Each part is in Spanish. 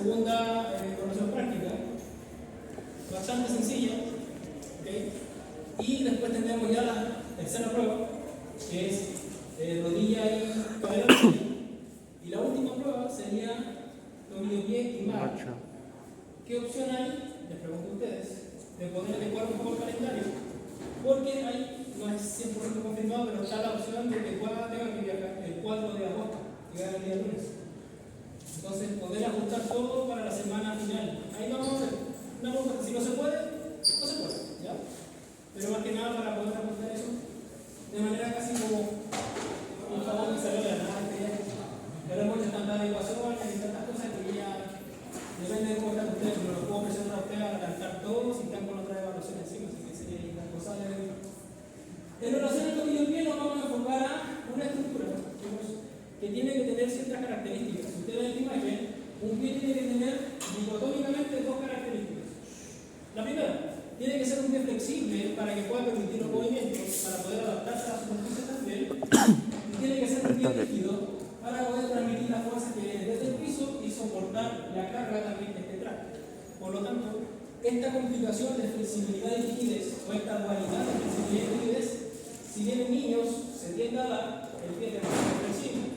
segunda evaluación práctica, bastante sencilla, ¿okay? Y después tendremos ya la tercera prueba, que es rodilla y cadera. Y la última prueba sería tobillo, pie y mano. ¿Qué opción hay? Les pregunto a ustedes, de poder adecuar un poco el calendario, porque no es 100% confirmado, pero está la opción de que pueda tenga que viajar el 4 de agosto, llegar el día lunes. Entonces, poder ajustar todo para la semana final. Ahí vamos a ver. Una pregunta, si no se puede, no se puede, ¿ya? Pero más que nada para poder ajustar eso de manera casi como un favor que salió de la nada este día. Pero hay muchas tantas adecuaciones y tantas cosas que ya depende de cómo están ustedes, pero los puedo presionar a ustedes a adelantar todo si están con otra evaluación encima, así que sería irresponsable de mí. En relación al tobillo pie nos vamos a enfocar a una estructura que tiene que tener ciertas características. Si ustedes ven la imagen, un pie tiene que tener dicotómicamente dos características. La primera, tiene que ser un pie flexible para que pueda permitir los movimientos, para poder adaptarse a la superficie también. Y tiene que ser un pie rígido para poder transmitir la fuerza que viene desde el piso y soportar la carga también que esté detrás. Por lo tanto, esta complicación de flexibilidad y rigidez, o esta dualidad de flexibilidad y rigidez, si bien en niños se tiende a dar, el pie es más flexible.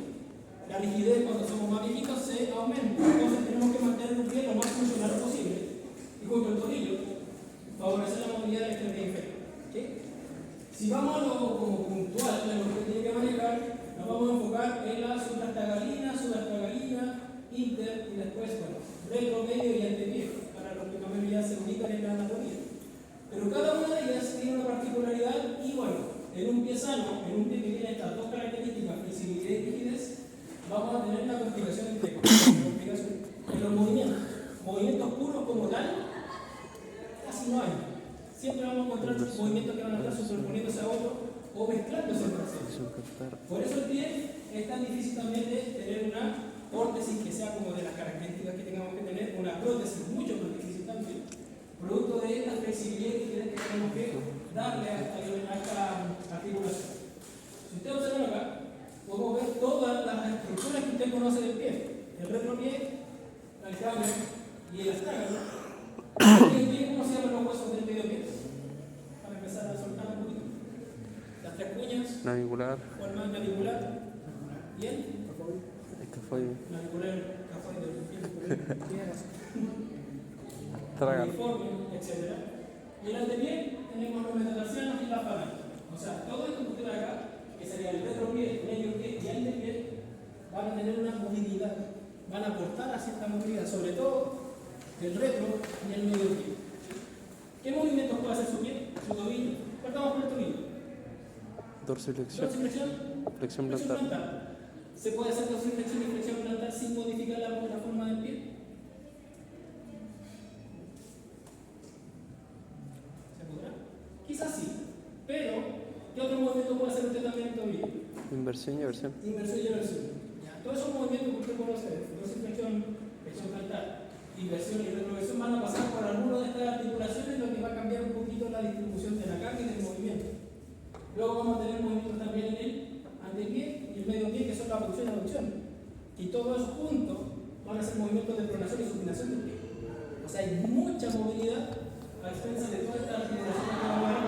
La rigidez cuando somos más viejitos se aumenta, entonces tenemos que mantener un pie lo más funcional posible y junto al tobillo favorecer la movilidad del extremidad inferior. ¿Okay? Si vamos a lo como puntual, en lo que tiene que manejar, nos vamos a enfocar en la suprastagalina, inter y después, bueno, retro, medio y antepié, para los que también ya se ubican en la anatomía. Pero cada una de ellas tiene una particularidad y bueno, en un pie sano, en un pie que tiene estas dos características, flexibilidad y rigidez, vamos a tener una complicación entre en los movimientos. Movimientos puros como tal, casi no hay. Siempre vamos a encontrar movimientos que van a estar superponiéndose a otro o mezclándose entre sí. Por eso el pie es tan difícil también de tener una órtesis que sea como de las características que tengamos que tener, una prótesis mucho más difícil también, producto de esta flexibilidad que tenemos que darle a esta articulación. Si ustedes observan acá, podemos ver todas las estructuras que usted conoce del pie: el retropié, el calcáneo y el astrágalo. ¿Cómo se llaman los huesos del medio pie? Para empezar a soltar un poquito. Las tres cuñas. Navicular. ¿Cuál más? Navicular. ¿Y el? Escafoide. Navicular, escafoide del pie. Astrágalo. Uniforme, etc. Y en el antepié tenemos los metatarsianos y la falange. O sea, todo esto que usted ve acá, que sería el retropié, el medio pie y el antepié, van a tener una movilidad, van a aportar a cierta movilidad, sobre todo el retro y el medio pie. ¿Qué movimientos puede hacer su pie? Su tobillo. Partamos por el tobillo. Dorsiflexión. Dorsiflexión. Flexión plantar. ¿Se puede hacer dorsiflexión y flexión plantar sin modificar la forma del pie? ¿Se podrá? Quizás sí, pero ¿qué otro movimiento puede hacer usted también en el tobillo? Inversión y eversión. Inversión y eversión. Todos esos movimientos que usted conoce, dorsiflexión, flexión plantar, inversión y retroversión, van a pasar por alguna de estas articulaciones, lo que va a cambiar un poquito la distribución de la carga y del movimiento. Luego vamos a tener movimientos también en el antepié y el medio pie, que son la abducción y aducción. Y todo eso juntos van a ser movimientos de pronación y supinación del pie. O sea, hay mucha movilidad a expensas de toda esta articulación que vamos a ver.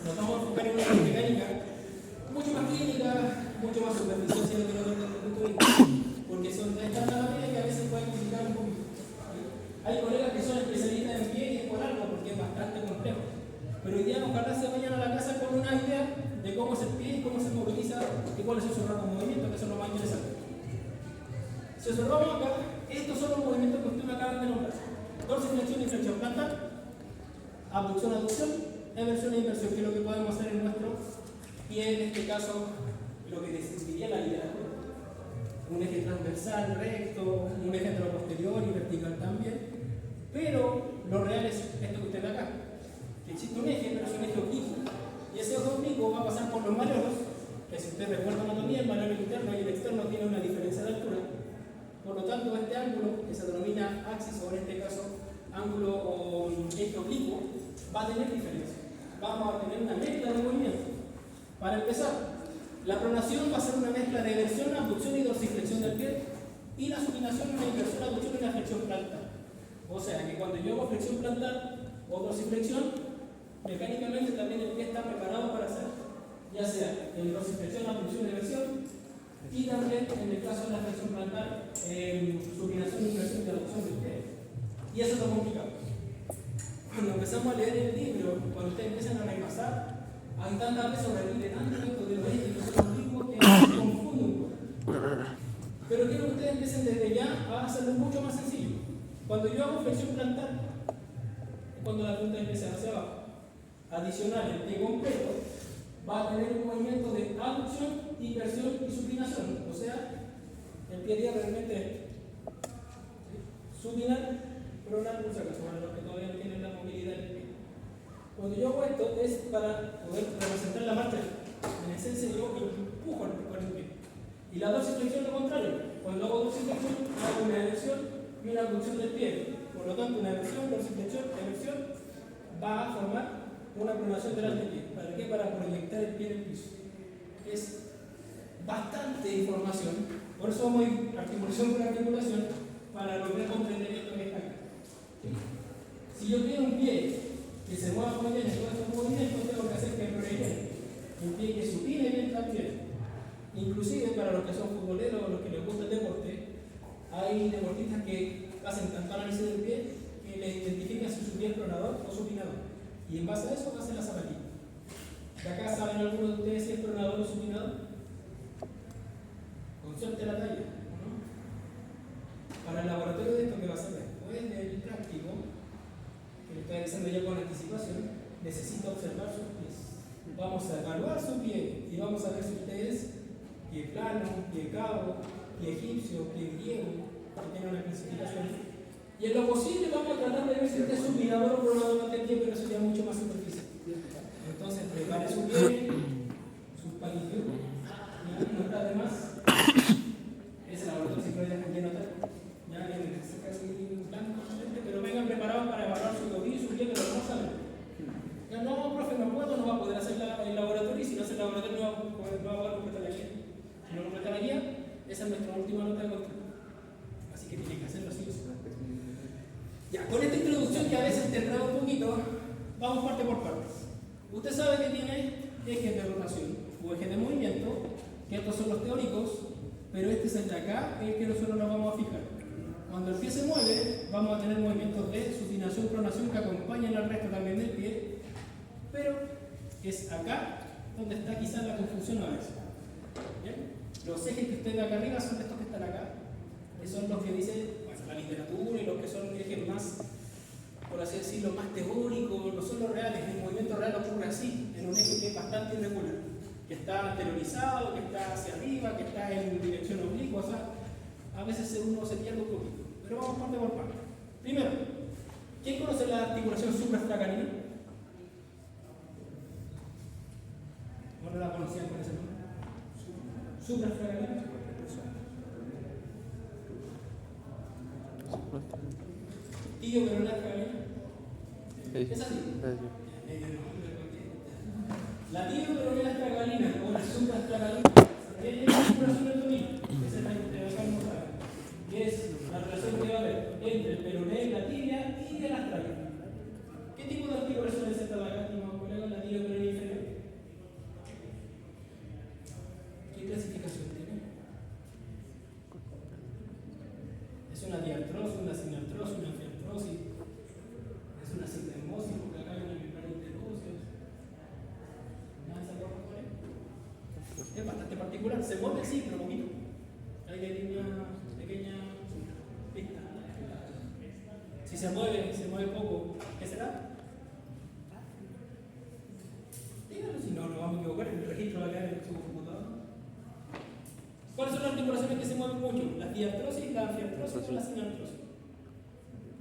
Nos vamos a enfocar en una mecánica mucho más clínica, mucho más superficial desde el punto de vista, porque son de estas anatomías que a veces pueden complicar un poquito. Hay colegas que son especialistas en pie y es por algo, porque es bastante complejo. Pero hoy día ojalá se vayan a la casa con una idea de cómo es el pie y cómo se moviliza y cuáles son sus rangos de movimiento, que eso es lo más interesante. Si observamos acá, estos son los movimientos que usted me acaba de nombrar: dorsiflexión y flexión plantar, abducción, aducción, eversión e inversión, que es lo que podemos hacer en nuestro pie, en este caso, lo que describiría la literatura. Un eje transversal, recto, un eje anteroposterior y vertical también. Pero lo real es esto que usted ve acá, que existe un eje, pero es un eje oblicuo. Y ese eje oblicuo va a pasar por los malleolos, que si usted recuerda anatomía, el malleolo interno y el externo tienen una diferencia de altura. Por lo tanto, este ángulo, que se denomina axis, o en este caso ángulo o eje oblicuo, va a tener diferencia. Vamos a tener una mezcla de movimientos. Para empezar, la pronación va a ser una mezcla de eversión, abducción y dorsiflexión del pie, y la supinación una inversión, abducción y una flexión O sea que cuando yo hago flexión plantar o dorsiflexión, mecánicamente también el pie está preparado para hacer, ya sea en dorsiflexión, abducción y reversión, y también en el caso de la flexión plantar, supinación, inversión y aducción del pie. Y eso es lo complicado. Cuando empezamos a leer el libro, cuando ustedes empiezan a repasar, hay tantas veces repite tanto esto de los hechos que son antiguos que se confunden un poco. Pero quiero que ustedes empiecen desde ya a hacerlo mucho más sencillo. Cuando yo hago flexión plantar, cuando la punta empieza hacia abajo, adicional el pie completo, va a tener un movimiento de abducción, inversión y supinación. O sea, el pie iría realmente supinar, pronar, por si acaso, para los que todavía no tienen la movilidad del pie. Cuando yo hago esto es para poder representar la marcha. En esencia yo empujo con el pie. Y la dorsiflexión lo contrario. Cuando hago dorsiflexión, hago una eversión y una abducción del pie. Por lo tanto, una eversión, dorsiflexión, eversión va a formar una pronación delante del pie. ¿Para qué? Para proyectar el pie en el piso. Es bastante información. Por eso vamos a ir articulación por articulación para lograr comprender esto que está acá. Si yo quiero un pie que se mueva muy bien en todos estos movimientos, tengo que hacer que progrese. Un pie que supine bien también. Inclusive para los que son futboleros o los que les gusta el deporte, hay deportistas que hacen tanto análisis del pie que le identifican si su pie es pronador o supinador. Y en base a eso hacen la zapatilla. ¿De acá saben algunos de ustedes si es pronador o supinador? Con suerte la talla, ¿no? Para el laboratorio de esto que va a ser después del práctico, que lo estoy diciendo ya con anticipación, necesita observar sus pies. Vamos a evaluar su pie y vamos a ver si ustedes pie plano, pie cabo, pie egipcio, pie griego, que tienen una clasificación. Y en lo posible vamos a tratar de ver si usted es supinador o pronador ante el pie, pero sería mucho más superficial. Entonces prepare su pie, sus palillos, no está de más. Ese laboratorio si puede dejar lleno tal. Ya viene casi blanco, pero vengan preparados para evaluar su tobillo y su pie, pero no saben. Ya no, profe, no puedo, no va a poder hacer el laboratorio, y si no hace el laboratorio no va a poder completar la guía. Si no completa la guía, esa es nuestra última nota de control. Así que tiene que hacerlo así o sí. Ya, con esta introducción que a veces te enreda un poquito, vamos parte por partes. Usted sabe que tiene ejes de rotación o ejes de movimiento, que estos son los teóricos, pero este es el de acá, el que nosotros nos vamos a fijar. Cuando el pie se mueve, vamos a tener movimientos de supinación, pronación que acompañan al resto también del pie, pero es acá donde está quizás la confusión a veces. ¿Bien? Los ejes que usted ve acá arriba son estos que están acá, que son los que dicen la literatura y los que son ejes más, por así decirlo, más teóricos, no son los reales. El movimiento real ocurre así, en un eje que es bastante irregular, que está anteriorizado, que está hacia arriba, que está en dirección oblicua, o sea, a veces uno se pierde un poquito. Pero vamos parte por parte. Primero, ¿quién conoce la articulación suprastracanina? ¿O no la conocían con ese nombre? Suprastracanina. Tío, pero la tragalina. Es así. La tibio-peroneal tragalina o la suprastragalina es la articulación del tobillo. Esa es la que te vamos a ver. Que es la relación que va a haber entre el peroné, la tibia y el astragal. ¿Qué tipo de articulación es esta de acá, estimado colega? La tibio-peroneal inferior. ¿Qué clasificación tiene? Es una diartrosis, una sinartrosis, una fiartrosis. Es una sistemosis, porque acá hay una membrana interósea. Es bastante particular. Se mueve sí, pero poquito. Hay una pequeña pista. Si se mueve poco, ¿qué será? Díganlo, si no, nos vamos a equivocar. El registro va a quedar en su computador. ¿Cuáles son las articulaciones que se mueven mucho? La diartrosis, la anfiartrosis o la sinartrosis.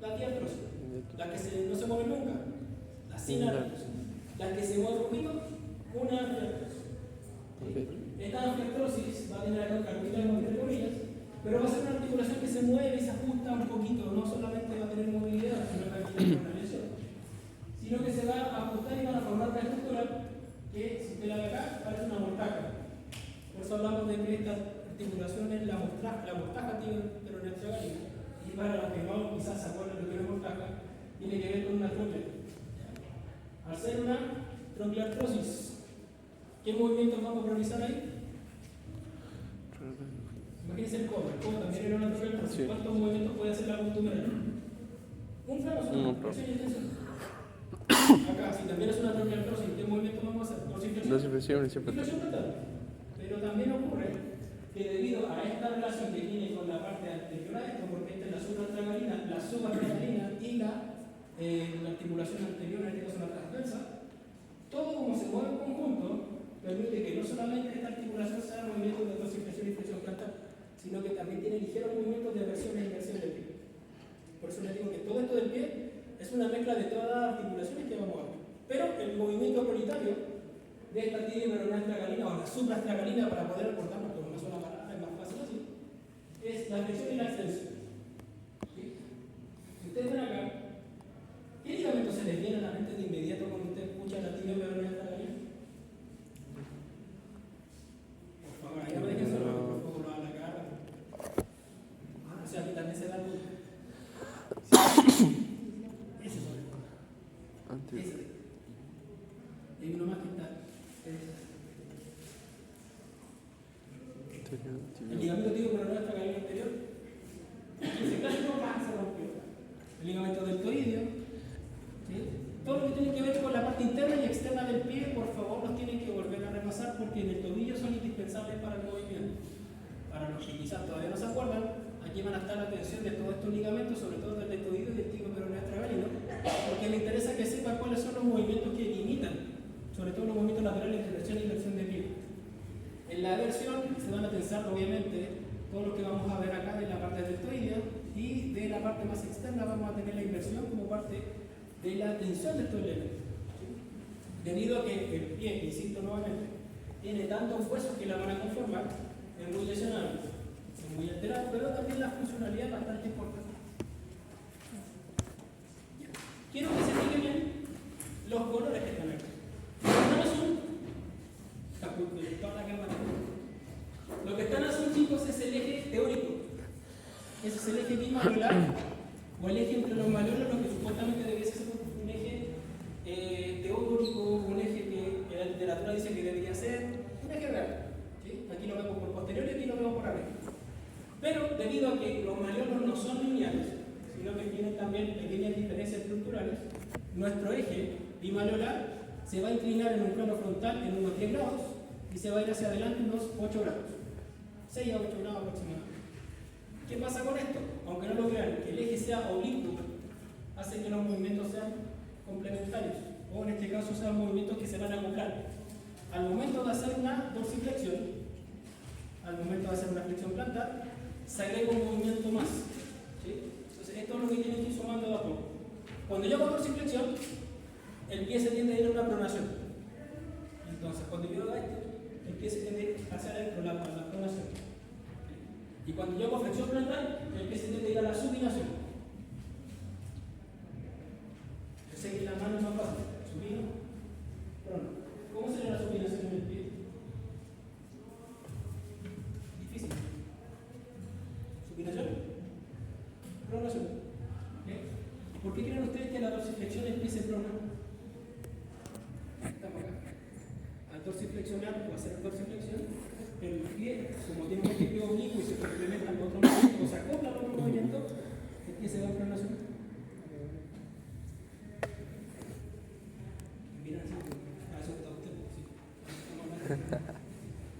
La diartrosis, las que no se mueven nunca. La sinartrosis, las que se mueven poquito, una anfiartrosis. Esta anfiartrosis va a tener acá cartílago entre comillas, pero va a ser una articulación que se mueve y se ajusta un poquito. No solamente va a tener movilidad, sino que va una lesión, sino que se va a ajustar y van a formar una estructura que, si usted la ve acá, parece una mortaja. Por eso hablamos de que esta articulación es la mortaja tibio-peroneal tragalina. Y para los que no quizás se acuerdan lo que vemos acá, tiene que ver con una trompe. Al ser una trompeartrosis, ¿qué movimientos vamos a realizar ahí? Imagínense el codo también era una trompeartrosis. Sí. ¿Cuántos movimientos puede hacer la abdominal? Un plano solo, presión y extensión. Acá, si también es una trompeartrosis, ¿qué movimientos vamos a hacer? Dorsiflexión y siempre. Inflexión frontal. Pero también ocurre que debido a esta relación que tiene con la parte anterior a esto, porque esta es la subastragalina y la articulación anterior, en este caso la transversa, todo como se mueve en conjunto, permite que no solamente esta articulación sea movimiento de dorsiflexión y flexión plantar, sino que también tiene ligeros movimientos de versión e inversión del pie. Por eso les digo que todo esto del pie es una mezcla de todas las articulaciones que vamos a ver. Pero el movimiento prioritario de esta tibiomenoastragalina o la suprastragalina, para poder acordarnos con una sola palabra, es más fácil así, es la flexión y la extensión. ¿Sí? Si ustedes ven acá, ¿qué ligamentos se les viene a la mente de inmediato cuando usted escucha la tibiomenoastragalina? Por favor, ahí no me dejen solo, por favor, lo hagan acá. O sea, que también se da el ese sobre todo. Ese. Hay uno más que está. El ligamento tibiomenoastragalina anterior. Ese clásico se rompió. El ligamento deltoideo. ¿Sí? Todo lo que tiene que ver con la parte interna y externa del pie, por favor, los tienen que volver a repasar porque en el tobillo son indispensables para el movimiento. Para los que quizás todavía no se acuerdan, aquí van a estar la tensión de todos estos ligamentos, sobre todo del deltoideo y del tibiomenoastragalino, porque me interesa que sepan cuáles son los movimientos que limitan, sobre todo los movimientos laterales de versión y inversión de pie. En la versión se van a tensar obviamente todo lo que vamos a ver acá de la parte deltoidea y de la parte más externa vamos a tener la inversión como parte de la tensión de estos elementos. ¿Sí? Debido a que el pie, insisto nuevamente, tiene tantos huesos que la van a conformar, es muy lesionado, es muy alterado, pero también la funcionalidad es bastante importante. Quiero que se fijen bien los colores que están aquí. Están azul, toda la cámara. Lo que están azul, chicos, es el eje teórico. Ese es el eje bimalular o el eje entre los maliolos, lo que supuestamente debería ser un eje teórico, un eje que la literatura dice que debería ser un eje real. ¿Sí? Aquí lo vemos por posterior y aquí lo vemos por arriba. Pero debido a que los maliolos no son lineales, sino que tienen también pequeñas diferencias estructurales, nuestro eje bimaliolar se va a inclinar en un plano frontal en unos 10 grados y se va a ir hacia adelante unos 8 grados. 6 a 8 grados aproximadamente. ¿Qué pasa con esto? Aunque no lo crean, que el eje sea oblicuo hace que los movimientos sean complementarios, o en este caso sean movimientos que se van a acoplar. Al momento de hacer una dorsiflexión, al momento de hacer una flexión plantar, se agrega un movimiento más. ¿Sí? Entonces, esto es lo que tienen que ir sumando de a poco. Cuando yo hago dorsiflexión, el pie se tiende a ir a una pronación. Entonces, cuando yo hago esto, el pie se tiende a ir hacia adentro, la pronación. Y cuando yo hago flexión plantar, el pie se tiende a ir a la supinación. Yo sé que la mano es más fácil. Supino, prono. ¿Cómo sería la supinación en el pie? Difícil. ¿Supinación? Pronación. ¿Okay? ¿Por qué creen ustedes que la dorsiflexión el pie se prona? Estamos acá. Al dorsiflexionar o hacer dorsiflexión, el pie, como tiene un eje oblicuo y se complementa al otro movimiento, o se acopla al otro movimiento, el pie se va en pronación. Mira, así, eso está usted. Sí.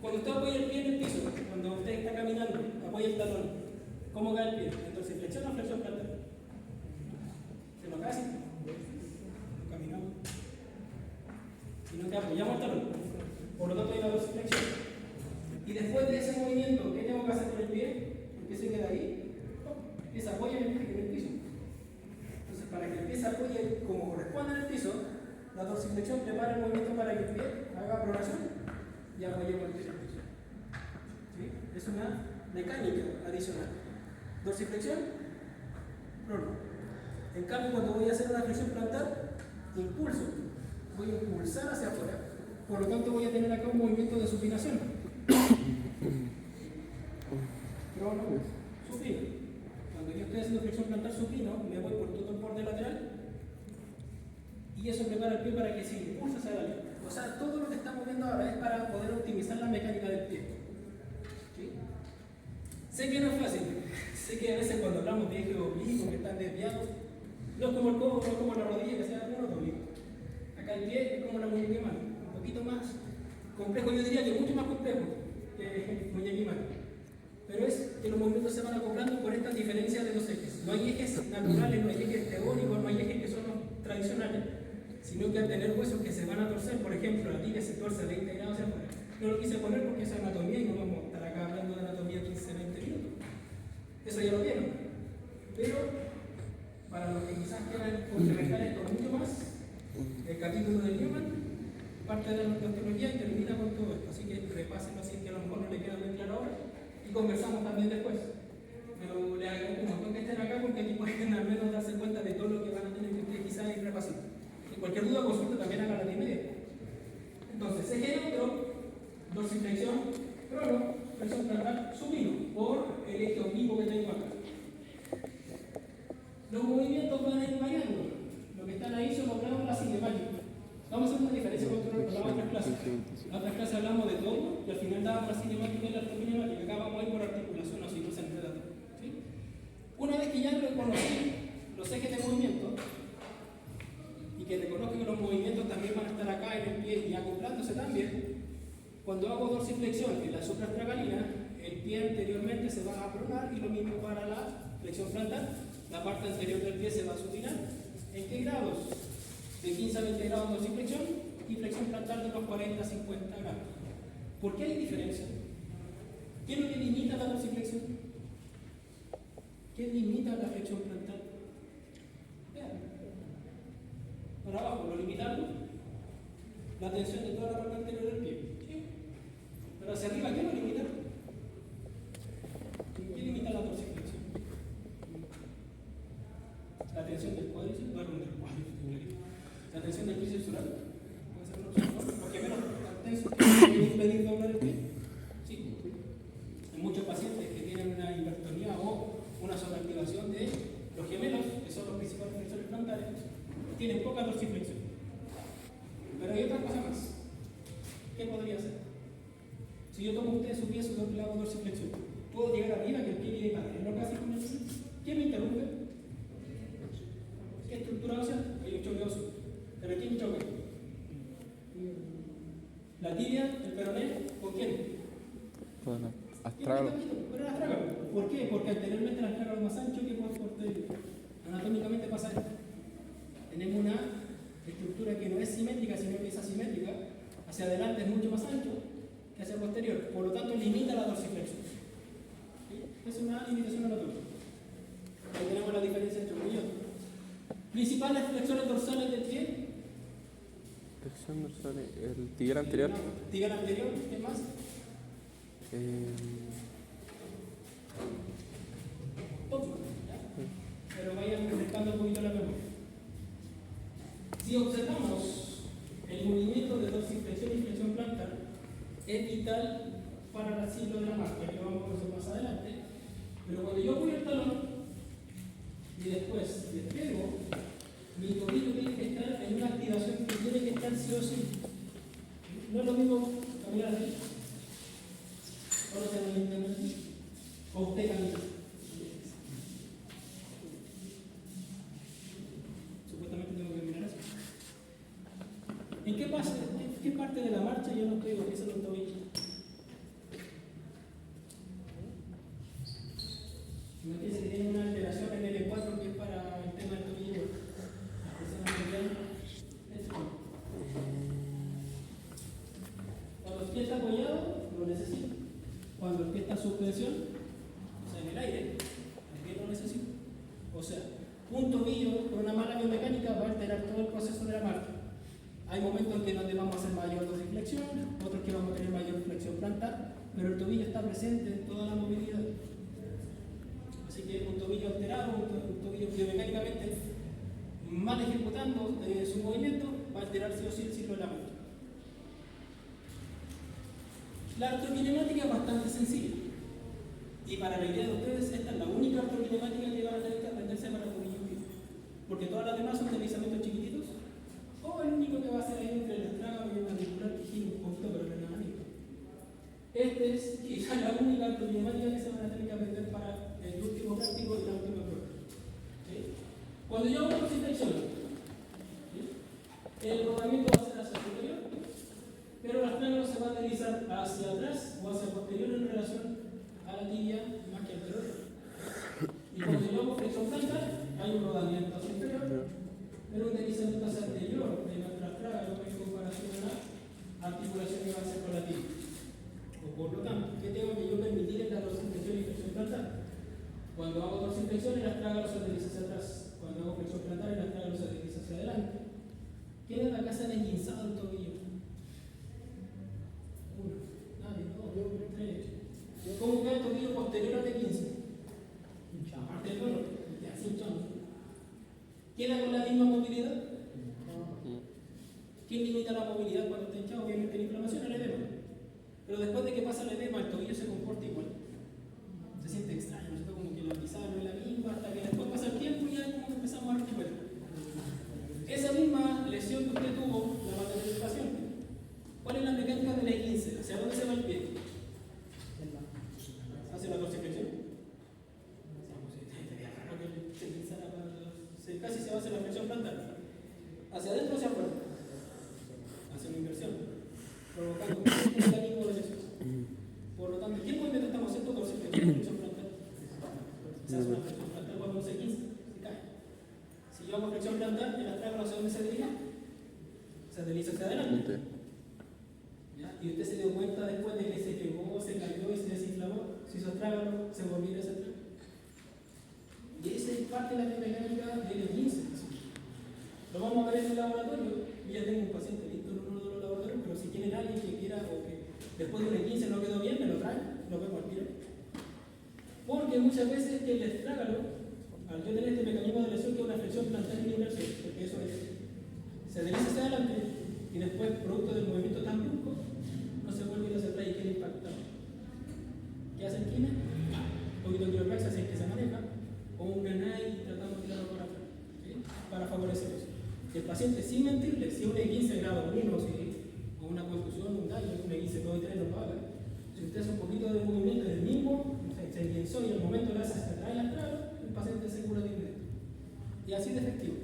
Cuando usted apoya el pie en el piso, cuando usted está caminando, apoya el talón, ¿cómo cae el pie? Entonces, flexión o flexión plantar. Se nos cae así. Caminamos. Sino que apoyamos el talón. Por lo tanto, hay una dorsiflexión. Y después de ese movimiento, ¿qué tengo que hacer con el pie? El pie se queda ahí. El pie se apoya en el piso. Entonces, para que el pie se apoye como corresponde en el piso, la dorsiflexión prepara el movimiento para que el pie haga pronación y apoyemos el pie en el piso. ¿Sí? Es una mecánica adicional. Dorsiflexión, prono. En cambio, cuando voy a hacer una flexión plantar, impulso. Voy a impulsar hacia afuera. Por lo tanto, voy a tener acá un movimiento de supinación. Prono, supino. Cuando yo estoy haciendo flexión plantar, supino. supino, me voy por todo el borde lateral y eso prepara el pie para que si impulsa se haga. O sea, todo lo que estamos viendo ahora es para poder optimizar la mecánica del pie. ¿Sí? Sé que no es fácil, sé que a veces cuando hablamos de ejes oblicuos que están desviados, no es como el codo, no es como la rodilla que sea uno oblicuo. Acá el pie es como la muñeca y mano, un poquito más complejo, yo diría que mucho más complejo que muñeca y mano. Pero es que los movimientos se van acoplando por estas diferencias de los ejes. No hay ejes naturales, no hay ejes teóricos, no hay ejes que son los tradicionales, sino que al tener huesos que se van a torcer, por ejemplo, la tibia se torce a 20 grados hacia afuera. No lo quise poner porque es anatomía y no vamos a estar acá hablando de anatomía 15-20 minutos. Eso ya lo vieron. Pero, para los que quizás quieran complementar esto mucho más, el capítulo de Newman parte de la osteología y termina con todo esto. Así que repásenlo así que a lo mejor no le queda bien claro ahora y conversamos también después. Pero les agradezco un montón que estén acá porque aquí pueden al menos darse cuenta de todo lo que van a tener que ustedes quizás ir repasando. Y cualquier duda o consulta también hagan a la media. Entonces, eje neutro, dorsiflexión, crono, flexión plantar, supino, por el eje oblicuo que tengo acá. Los movimientos van a ir variando. Lo que están ahí son los grados de la cinemática. Vamos a hacer una diferencia con las otras clases. En otras clases hablamos de todo y al final damos la cinemática y la artokinemática. Acá vamos a ir por articulación, así no se enreda. ¿Sí? Una vez que ya reconocí los ejes de movimiento y que reconozco que los movimientos también van a estar acá en el pie y acoplándose también, cuando hago dorsiflexión en la supraestragalina, el pie anteriormente se va a pronar y lo mismo para la flexión plantar. La parte anterior del pie se va a supinar. ¿En qué grados? De 15 a 20 grados de dorsiflexión y flexión plantar de los 40 a 50 grados. ¿Por qué hay diferencia? ¿Qué es lo que limita la dorsiflexión? ¿Qué limita la flexión plantar? Vean. Para abajo, lo limitamos. La tensión de toda la parte anterior del pie. ¿Sí? Pero hacia arriba, ¿qué lo limita? ¿Qué limita la dorsiflexión? La tensión del cuádriceps, la tensión del tríceps sural, puede ser una opción, ¿no? Porque menos tenso que puede impedir doblar el pie. Sí. Hay muchos pacientes que tienen una hipertonía o una sobreactivación de los gemelos, que son los principales flexores plantares, tienen poca dorsiflexión. Pero hay otra cosa más. ¿Qué podría ser? Si yo tomo usted su pie, su doble hago dorsiflexión, ¿puedo llegar arriba que el pie llegue para lo que hace con el pie? ¿Quién me interrumpe? ¿Qué estructura ósea? Hay un choque óseo. ¿Pero quién choca? ¿La tibia, el peroné? ¿Con quién? Bueno, astrágalo. Pero el astrágalo. ¿Por qué? Porque anteriormente el astrágalo es más ancho que más corto. Anatómicamente pasa esto. Tenemos una estructura que no es simétrica, sino que es asimétrica. Hacia adelante es mucho más ancho que hacia posterior. Por lo tanto, limita la dorsiflexión. ¿Sí? Es una limitación anatómica. Ahí tenemos la diferencia entre uno y otro. Principales flexores dorsales del pie. Flexión dorsal, el tibial anterior. Tibial anterior, ¿qué más? Todo, pero vayan refrescando un poquito la memoria. Si observamos el movimiento de dorsiflexión y flexión plantar, es vital para el ciclo de la marca, que vamos a ver más adelante. Pero cuando yo voy al talón y después despego, mi tobillo tiene que estar en una activación que tiene que estar sí o sí. No es lo mismo caminar así. ¿O no se movimientan así? ¿O usted camina? Supuestamente tengo que caminar así. ¿En qué parte de la marcha yo no estoy organizando el tobillo? Imagínense que tiene una alteración en el L4 que es para el tema del tobillo. Cuando el pie está apoyado, lo necesito. Cuando el pie está en suspensión, o sea, en el aire, el pie lo necesita. O sea, un tobillo con una mala biomecánica va a alterar todo el proceso de la marcha. Hay momentos en que donde vamos a hacer mayor dorsiflexión, otros que vamos a tener mayor flexión plantar, pero el tobillo está presente en toda la movilidad. Así que un tobillo alterado, un tobillo biomecánicamente mal ejecutando su movimiento, va a alterar sí o sí el ciclo de la marcha. La artokinemática es bastante sencilla. Y para la idea de ustedes, esta es la única artokinemática que van a tener que aprenderse para Cuando yo hago dorsiflexión, ¿sí? El rodamiento va a ser hacia superior, pero el astrágalo se va a deslizar hacia atrás o hacia posterior en relación a la tibia más que anterior. Y cuando yo hago flexión plantar, hay un rodamiento hacia inferior, pero un deslizamiento hacia anterior de nuestro astrágalo en comparación a la articulación que va a hacer con la tibia. O por lo tanto, ¿qué tengo que yo permitir en la dorsiflexión y flexión plantar? Cuando hago dorsiflexión, el astrágalo se desliza hacia atrás. Cuando hago flexión plantar, el astrágalo se desliza hacia adelante. ¿Quiénes de acá se han esguinzado el tobillo? Uno, nadie, dos, tres. ¿Cómo queda el tobillo posterior al de 15? Aparte del dolor, te hace hinchando. ¿Queda con la misma movilidad? ¿Quién limita la movilidad cuando está hinchado? Obviamente la inflamación, el edema. Pero después de que pasa el edema, el tobillo se comporta igual. Se siente extraño, ¿no? Como que la pisada no es la misma, hasta que después pasa el tiempo y ya como que empezamos a recuperar. Esa misma lesión que usted tuvo, la va a tener el paciente. ¿Cuál es la mecánica de la E15? ¿Hacia dónde se va el pie? ¿Hacia la dorsiflexión? Casi se va hacia la flexión plantar. ¿Hacia adentro o hacia afuera? Hacia una inversión, provocando un mecanismo de lesión. Por lo tanto, ¿qué movimiento estamos haciendo? Dorsiflexión, flexión plantar. Se hace una flexión plantar cuando se 15, se cae. Si yo hago flexión plantar, el astrágalo hacia dónde se dirige, se desliza hacia adelante. ¿Ya? Y usted se dio cuenta después de que se pegó, se cayó y se desinflamó, si su astrágalo se volviera hacia atrás. Y esa es parte de la mecánica del 15. Lo vamos a ver en el laboratorio. Yo ya tengo un paciente listo en uno de los laboratorios, pero si tienen alguien que quiera o que después de un 15 no quedó bien, me lo traen, lo vemos al tiro. Porque muchas veces el astrágalo, al yo tener este mecanismo de lesión que es una flexión plantar y inversión, porque eso es, se desliza hacia adelante y después, producto del movimiento tan brusco, no se vuelve hacia atrás y queda impactado. ¿Qué hace el kine? Un poquito de quiropraxia, si es que se maneja, o una NAI tratando de tirarlo para atrás, ¿sí? Para favorecer eso. El paciente, sin mentirle, si un E15 grado 1, o una contusión, un daño, un E15 2 y 3 no paga. Si usted hace un poquito de movimiento del mismo, se enguinzó y al momento le hace hacia atrás y atrás, el paciente se cura de inmediato. Y así de efectivo.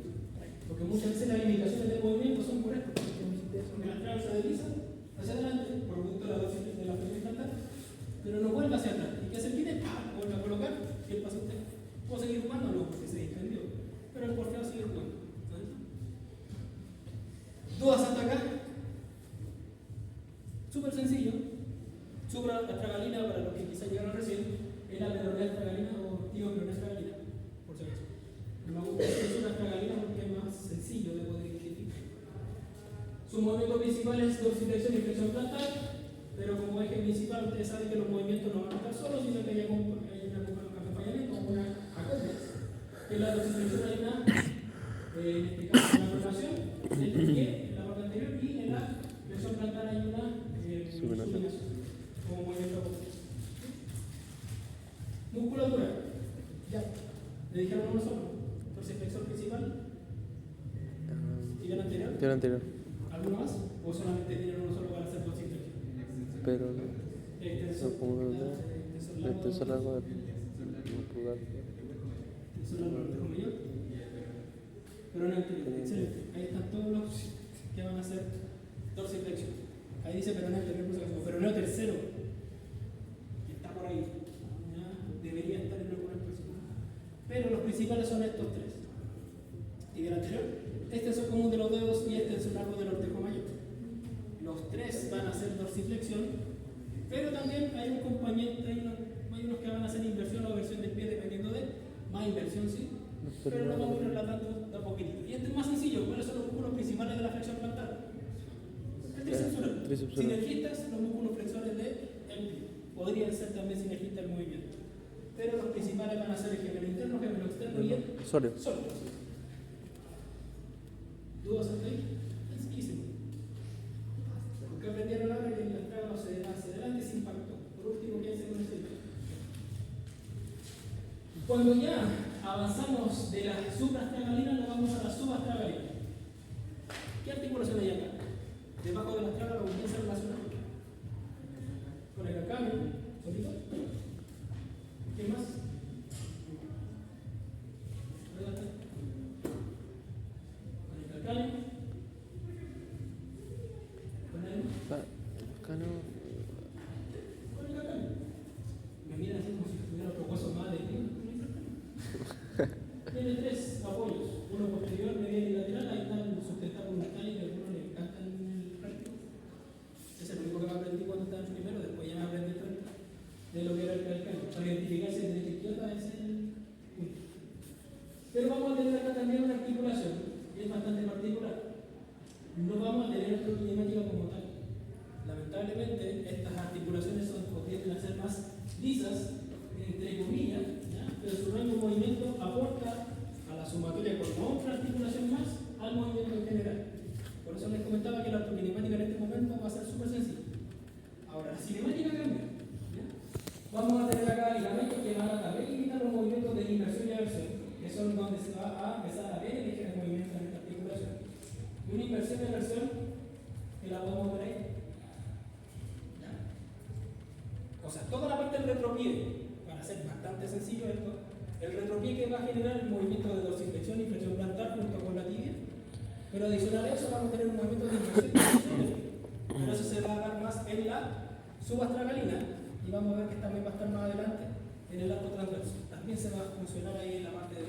Porque muchas veces las limitaciones del movimiento son por esto. Porque el astral se desliza hacia adelante, producto de la dosis de la flexión plantar, pero no vuelve hacia atrás. ¿Y qué hace el kine? Vuelve a colocar y el paciente puede seguir jugando, no, porque se dispendió. Pero el porfiado sigue jugando. ¿Dudas hasta acá? Súper sencillo. Suprastragalina, para los que quizás llegaron recién, es la peroneastragalina o tioperoneastragalina, por si acaso. Me gusta decir suprastragalina porque es más sencillo de poder identificar. Su movimiento principal es dorsiflexión y flexión plantar, pero como eje principal, ustedes saben que los movimientos no van a estar solos, sino que hay un acompañamiento, una acopla. En la dorsiflexión hay una, en este caso, una rotación del pie en la parte anterior y en la flexión plantar hay una supinación, como movimiento acopla. Musculatura, ya, le dijeron uno solo, dorsiflexor principal, tibia anterior. Tibia anterior. ¿Alguno más? ¿O solamente tienen uno solo para hacer dorsiflexión? Pero no pongo extensor largo del pulgar. Extensor largo del tobillo. Pero no anterior, excelente. Ahí están todos los que van a hacer dorsiflexión. Ahí dice peroneo anterior, pero no tercero, que está por ahí. ¿Ya? Debería estar en alguna persona. Pero los principales son estos tres. Tibia anterior, extensor común de los dedos y extensor largo del ortejo mayor. Los tres van a hacer dorsiflexión, pero también hay un compañero, hay unos que van a hacer inversión o versión del pie dependiendo de más inversión, sí, pero lo vamos a ir relatando de a poquitito. Y este es más sencillo. ¿Cuáles son los músculos principales de la flexión plantar? El tríceps. Sinergistas, los músculos flexores del pie. Podrían ser también sinergistas del movimiento, pero los principales van a ser el gemelo interno, gemelo externo y el sólido. ¿Dudas hasta ahí? Sencillísimo. Porque aprendieron ahora que el astrágalo se da hacia adelante sin impacto. Por último, quédense con este. Cuando ya avanzamos de la suprastragalina, nos vamos a la subastragalina. ¿Qué articulación hay acá? Debajo del astrágalo, ¿con quién se relaciona? Con el calcáneo, solito. ¿Qué más? tiene tres apoyos, uno posterior, medial y lateral. Ahí están sustentados por un tallo que a algunos les encanta en el práctico. Ese es el único que me aprendí cuando estaba en primero, después ya me aprendí el resto de lo que era el calcáneo. Para identificar si es derecha e izquierda es el punto. Pero vamos a tener acá también una articulación, y es bastante particular. No vamos a tener ortokinemática como tal. Lamentablemente, estas articulaciones tienden a ser más lisas, entre comillas, ¿ya? Pero su rango de movimiento aporta a la sumatoria con otra articulación más al movimiento en general. Por eso les comentaba que la ortokinemática en este momento va a ser súper sencilla. Ahora, la cinemática cambia. ¿Ya? Vamos a tener acá ligamentos que van a también limitar los movimientos de inversión y aversión, que son donde se va a empezar a ver el eje de movimiento en esta articulación. Y una inversión y aversión que la podemos ver ahí. O sea, toda la parte del retropié, para ser bastante sencillo esto, el retropié que va a generar el movimiento de dorsiflexión y flexión plantar junto con la tibia, pero adicional a eso vamos a tener un movimiento de inversión y flexión, pero eso se va a dar más en la subastragalina y vamos a ver que también va a estar más adelante en el arco transverso. También se va a funcionar ahí en la parte de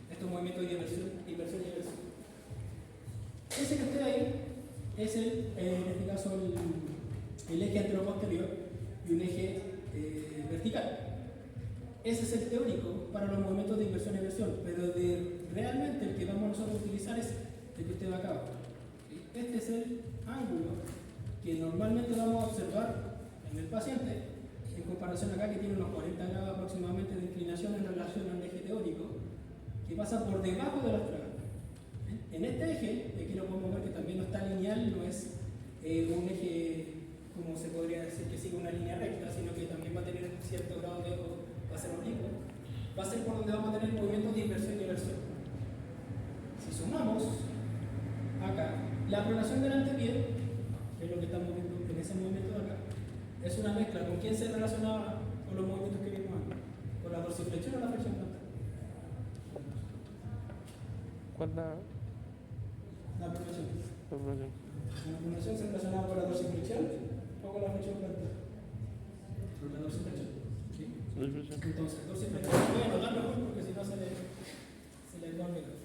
estos movimientos de inversión y aversión. Ese que esté ahí es en este caso el eje anteroposterior y un eje vertical. Ese es el teórico para los movimientos de inversión y aversión, pero realmente el que vamos nosotros a utilizar es el que usted va acá abajo. Este es el ángulo que normalmente vamos a observar en el paciente, en comparación acá que tiene unos 40 grados aproximadamente de inclinación en relación al eje teórico, que pasa por debajo de la astragal. En este eje, aquí lo podemos ver que también no está lineal, no es un eje, como se podría decir, que sigue una línea recta, sino que también va a tener cierto grado de va a ser oblicuo, va a ser por donde vamos a tener movimientos de inversión y aversión. Si sumamos acá, la pronación del antepié, que es lo que estamos viendo en ese movimiento de acá, es una mezcla. ¿Con quién se relacionaba con los movimientos que vimos antes? ¿Con la dorsiflexión o la flexión plantar? ¿Cuál la pronación? la pronunciación? La pronación se relacionaba con la dorsiflexión o con la flexión plantar. Con la dorsiflexión. ¿Sí? Entonces, dorsiflexión. Voy a anotarlo porque si no se le va a olvidar.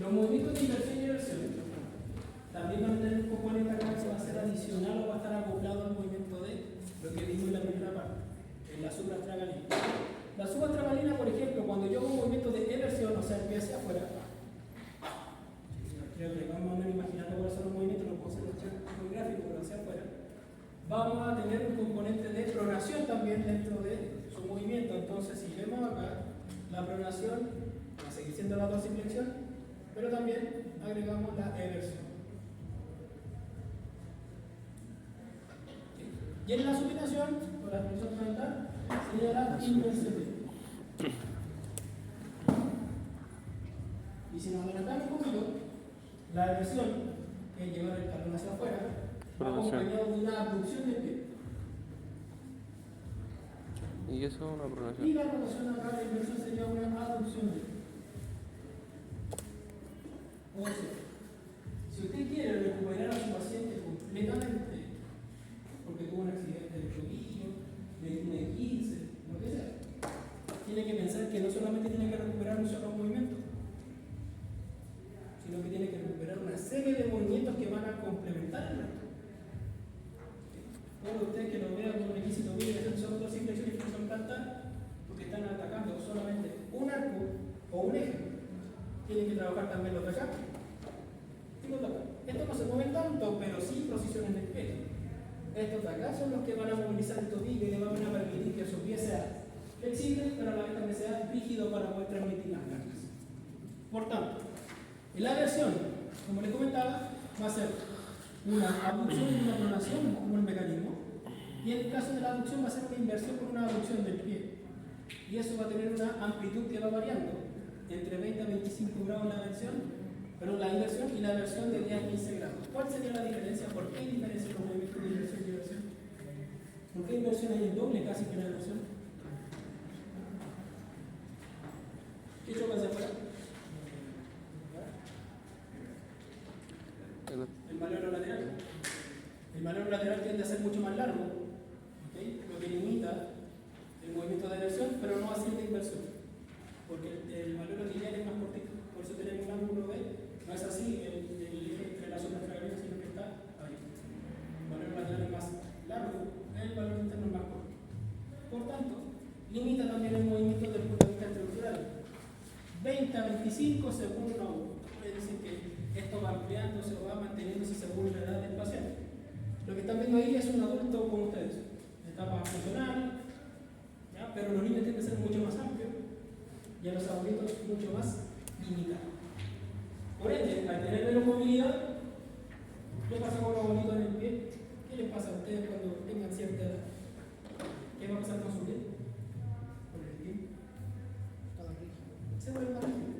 Los movimientos de inversión y aversión también van a tener un componente acá que va a ser adicional o va a estar acoplado al movimiento de lo que vimos en la primera parte, en la subastragalina. La subastragalina, por ejemplo, cuando yo hago un movimiento de eversión, o sea, el pie hacia afuera, creo que vamos a menos imaginando cuáles son los movimientos, no puedo hacer muy gráfico, pero hacia afuera, vamos a tener un componente de pronación también dentro de su movimiento. Entonces, si vemos acá, la pronación va a seguir siendo la dorsiflexión, pero también agregamos la eversión. Y en la supinación, con la flexión plantar, sería la inversión. Y si nos adelantamos un poquito, la eversión, que es llevar el talón hacia afuera, va acompañado de una abducción del pie. Y eso es una pronunciación. Y la rotación acá, la inversión sería una abducción del pie. O sea, si usted quiere recuperar a su paciente completamente, porque tuvo un accidente de tobillo, de una 15, lo que sea, tiene que pensar que no solamente tiene que recuperar un solo movimiento, sino que tiene que recuperar una serie de movimientos que van a complementar el resto. Todo usted que lo vea con un equícito bien de solo dorsiflexión y flexión plantar, porque están atacando solamente un arco o un eje, tienen que trabajar también los de acá. Estos no se mueven tanto, pero sí posicionan el pie. Estos de acá son los que van a movilizar el tobillo y le van a permitir que su pie sea flexible, pero a la vez también sea rígido para poder transmitir las cargas. Por tanto, en la versión, como les comentaba, va a ser una abducción y una pronación como el mecanismo, y en el caso de la abducción va a ser una inversión con una abducción del pie, y eso va a tener una amplitud que va variando entre 20 a 25 grados la versión, pero la inversión y la versión de 10 a 15 grados. ¿Cuál sería la diferencia? ¿Por qué hay diferencia en los movimientos de inversión y inversión? ¿Por qué inversión hay el doble casi que la inversión? ¿Qué choca hacia afuera? El malero lateral. El malero lateral tiende a ser mucho más largo, ¿okay? Lo que limita el movimiento de inversión, pero no así el de inversión, porque el malero lineal es más cortito, por eso tenemos un ángulo de, no es así el eje entre las otras fragmentos, sino que está ahí. El malero lateral es más largo, el valor interno es más corto. Por tanto, limita también el movimiento desde el punto de vista estructural. 20 a 25 según la U. Es decir, que esto va ampliándose o va manteniéndose según la edad del paciente. Lo que están viendo ahí es un adulto como ustedes, etapa funcional, ¿ya? Pero los niños tienen que ser mucho más amplios y a los abuelitos mucho más limitados. Por ende, al tener menos movilidad, ¿qué pasa con los abuelitos en el pie? ¿Qué les pasa a ustedes cuando tengan cierta edad? ¿Qué va a pasar con su pie? Con el tiempo. Se vuelve más rígido.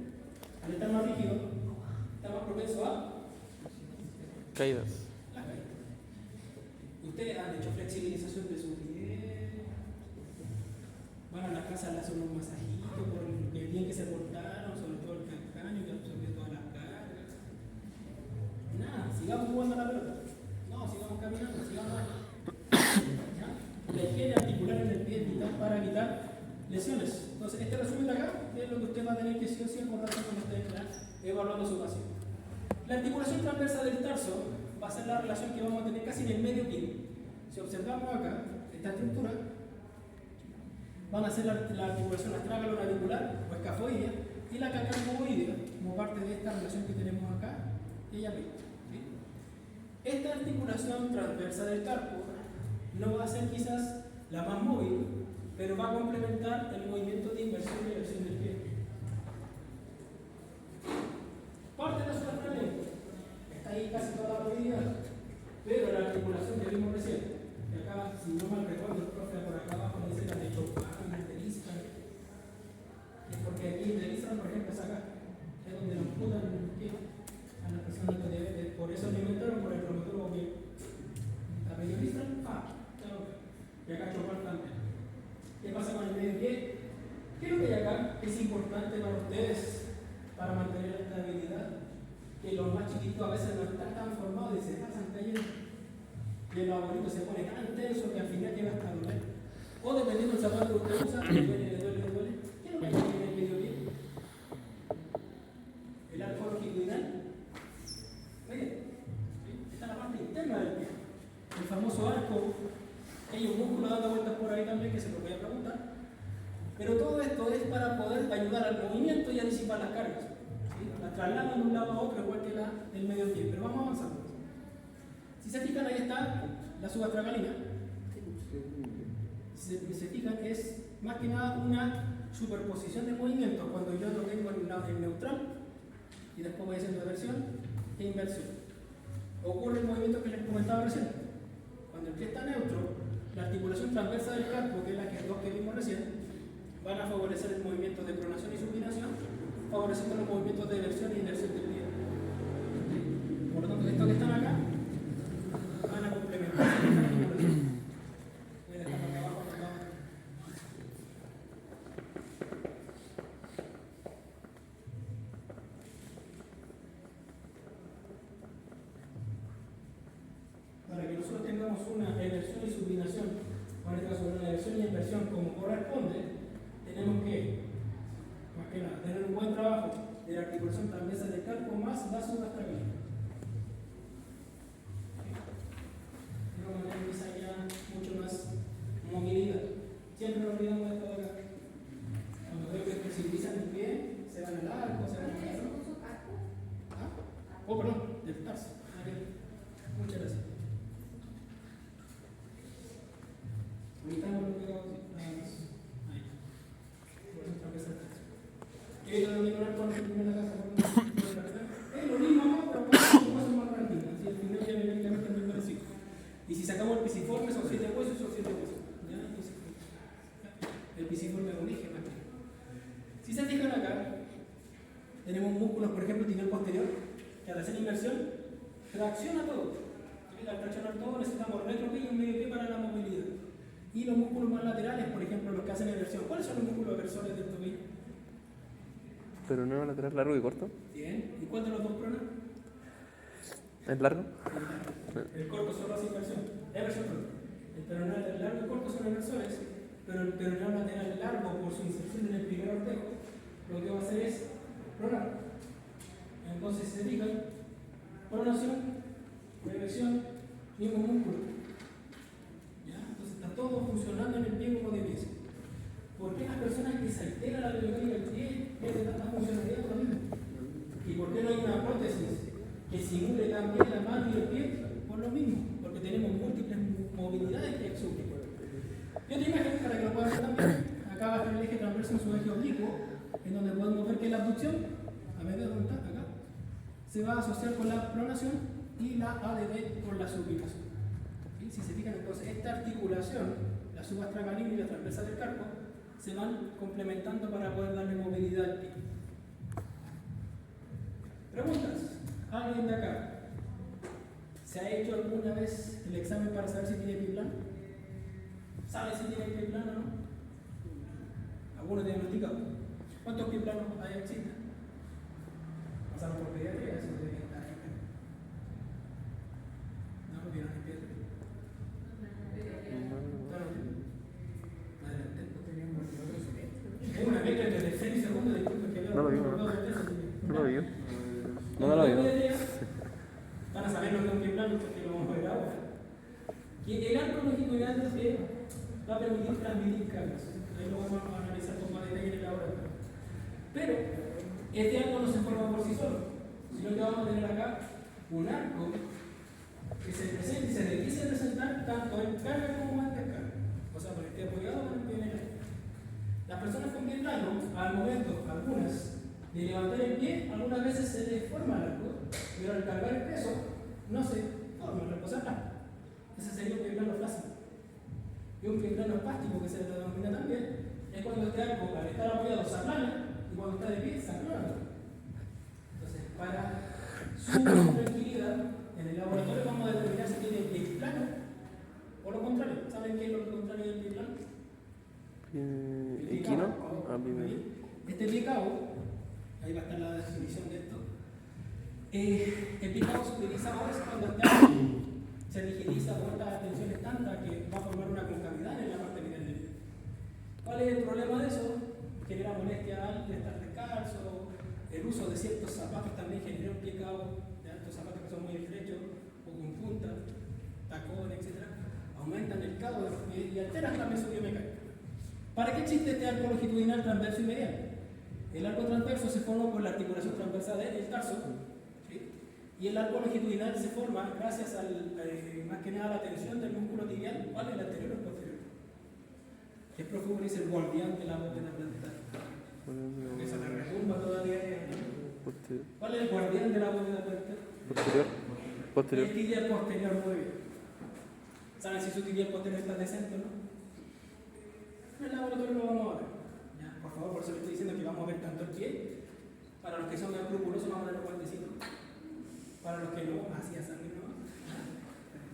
Al estar más rígido, está más propenso a Caídas. las caídas. Ustedes han hecho flexibilización de su pie, van a la casa, le hacen unos masajitos por lo que bien que se portaron, sobre todo el calcáneo que absorbió todas las cargas. Nada, sigamos jugando a la pelota. No, sigamos caminando, sigamos. ¿Ya? La higiene articular en el pie es vital para evitar lesiones. Entonces, este resumen de acá es lo que usted va a tener que sí o sí acordarse cuando esté evaluando su paciente. La articulación transversa del tarso va a ser la relación que vamos a tener casi en el medio pie. Si observamos acá, esta estructura, van a ser la articulación astragalo-navicular o escafoidea y la cacarboidea, como parte de esta relación que tenemos acá y arriba. ¿Sí? Esta articulación transversa del carpo no va a ser quizás la más móvil, pero va a complementar el movimiento de inversión y elección del pie. Parte de su entrenamiento está ahí casi toda la movilidad, pero la articulación que vimos recién, que acá, si no mal recuerdo, el profe por acá abajo dice la de Chopin, la de Liscan, que es porque aquí de Liscan, por ejemplo, es acá, es donde nos amputan el pie a la persona que debe, por eso alimentaron por el traumatólogo que la medio Liscan, y acá Chopin también. ¿Qué pasa con el medio pie? ¿Qué es lo que hay acá que es importante para ustedes para mantener la estabilidad? Que los más chiquitos a veces no están tan formados y se pasan cayendo. Y el abuelito se pone tan tenso que al final llega hasta doler. O dependiendo del zapato que usted usa, le duele, le duele, le duele. ¿Qué es lo que hay en el medio pie? El arco longitudinal. Miren, está la parte interna del pie. El famoso arco. Hay un músculo dando vueltas por ahí también que se lo voy a preguntar. Pero todo esto es para poder ayudar al movimiento y a disipar las cargas. ¿Sí? La trasladan de un lado a otro igual que la del medio pie. Pero vamos avanzando. Si se fijan, ahí está la subastragalina. Si se fijan, es más que nada una superposición de movimientos cuando yo lo tengo en neutral y después voy haciendo eversión e inversión. Ocurre el movimiento que les comentaba recién. Cuando el pie está neutro, la articulación transversa del carpo, que es la que vimos recién, van a favorecer el movimiento de pronación y supinación, favoreciendo los movimientos de eversión e inversión del pie. Por lo tanto, estos que están acá van a complementar la articulación. Voy a dejar acá abajo, acá abajo. Para que nosotros tengamos una eversión y supinación, en este caso una eversión y inversión como corresponde, tenemos que, más que nada, tener un buen trabajo de la articulación transversa del carpo más la subastragalina. De una manera que haya mucho más movilidad. Siempre nos olvidamos de esto de acá. Cuando veo que flexibilizan el pie, se van al arco, se van al arco. ¿Ah? Oh, perdón, del tarso. Muchas gracias. Ahorita lo que acabo de decir, nada más. Ahí. el cuerpo que tiene la casa, es lo mismo acá, pero con cosas más tranquilas. Así al final ya mecánicamente es muy parecido. Y si sacamos el pisiforme, son 7 huesos, son 7 huesos. ¿Ya? Entonces, el pisiforme con eje más que. Si se fijan acá, tenemos músculos, por ejemplo, tibial posterior, que al hacer inversión, tracciona todo. Al traccionar todo necesitamos retropie y un medio pie para la movilidad. Y los músculos más laterales, por ejemplo, los que hacen eversión. ¿Cuáles son los músculos aversores del tobillo? Pero no lateral largo y corto. Bien. ¿Y cuál de los dos pronos? ¿Es largo? El corto solo hace inversión. Eversión corto. El peroneal largo y corto son inversores, pero el peroneal lateral largo, por su inserción en el primer ortejo, lo que va a hacer es pronar. Entonces se fijan, pronación, reversión, mismo músculo. ¿Ya? Entonces está todo funcionando en el pie como debe ser. ¿Por qué las personas que se altera la biomecánica del pie pierden tanta funcionalidad por lo mismo? ¿Y por qué no hay una prótesis que simule también la mano y el pie? Por lo mismo, porque tenemos múltiples movilidades que exuben. Y otra imagen para que lo puedan ver también. Acá va a estar el eje transverso en su eje oblicuo, en donde podemos ver que la abducción, a ver de dónde está, acá, se va a asociar con la pronación y la ADB con la supinación. ¿Sí? Si se fijan, entonces, esta articulación, la subastracalibre y la transversal del carpo, se van complementando para poder darle movilidad al pie. Preguntas. ¿Alguien de acá se ha hecho alguna vez el examen para saber si tiene pie plano? ¿Sabe si tiene pie plano o no? ¿Alguno diagnosticado? ¿Cuántos pies planos hay existen? Pasaron por pediatría, eso debe estar ahí. ¿No lo vieron en pediatría? Es una mezcla entre tercer y segundo, disculpen que había No lo vi, un ¿no? poco de eso. No lo vi. No lo vi. Van a saber lo que es un pie plano porque lo vamos a ver ahora. Que el arco longitudinal va a permitir transmitir cargas. Ahí lo vamos a analizar con más detalle en el laboratorio. Pero este arco no se forma por sí solo, sino que vamos a tener acá un arco que se presenta y se debe presentar tanto en carga como en descarga. O sea, por el pie apoyado o en el pie en el aire. Las personas con pie plano, al momento, algunas, de levantar el pie, algunas veces se deforma el arco, pero al cargar el peso no se forma el arco, o sea, plano. Ese sería un pie plano flácido. Y un pie plano espástico, que se denomina también, es cuando este arco, al estar apoyado, se aplana, y cuando está de pie, se aplana. Entonces, para su tranquilidad, en el laboratorio vamos a determinar si tiene pie plano o lo contrario. ¿Saben qué es lo contrario del pie plano? ¿Equino? Este pie cabo, ahí va a estar la definición de esto. El pie cabo se utiliza más cuando se rigidiza por estas tensiones tantas que va a formar una concavidad en la parte medial del pie. ¿Cuál es el problema de eso? Genera molestia al estar descalzo, el uso de ciertos zapatos también genera un pie cabo, estos zapatos que son muy estrechos o con punta, tacones, etc. Aumentan el cabo de los pies y alteran también su biomecánica. ¿Para qué existe este arco longitudinal transverso y medial? El arco transverso se forma por la articulación transversal del tarso, ¿sí? Y el arco longitudinal se forma gracias más que nada a la tensión del músculo tibial, ¿cuál es el anterior o el posterior? Es profundo y es el guardián de la bóveda plantar. Porque se me retumba todavía. ¿Cuál es el guardián de la bóveda plantar? Posterior. El tibial posterior, muy bien. ¿Saben si su tibial posterior está decente o no? En el laboratorio lo vamos a ver. Ya, por favor, por eso le estoy diciendo que vamos a ver tanto el pie. Para los que son más escrupulosos, vamos a ver los 45. Para los que no, así a sangre no.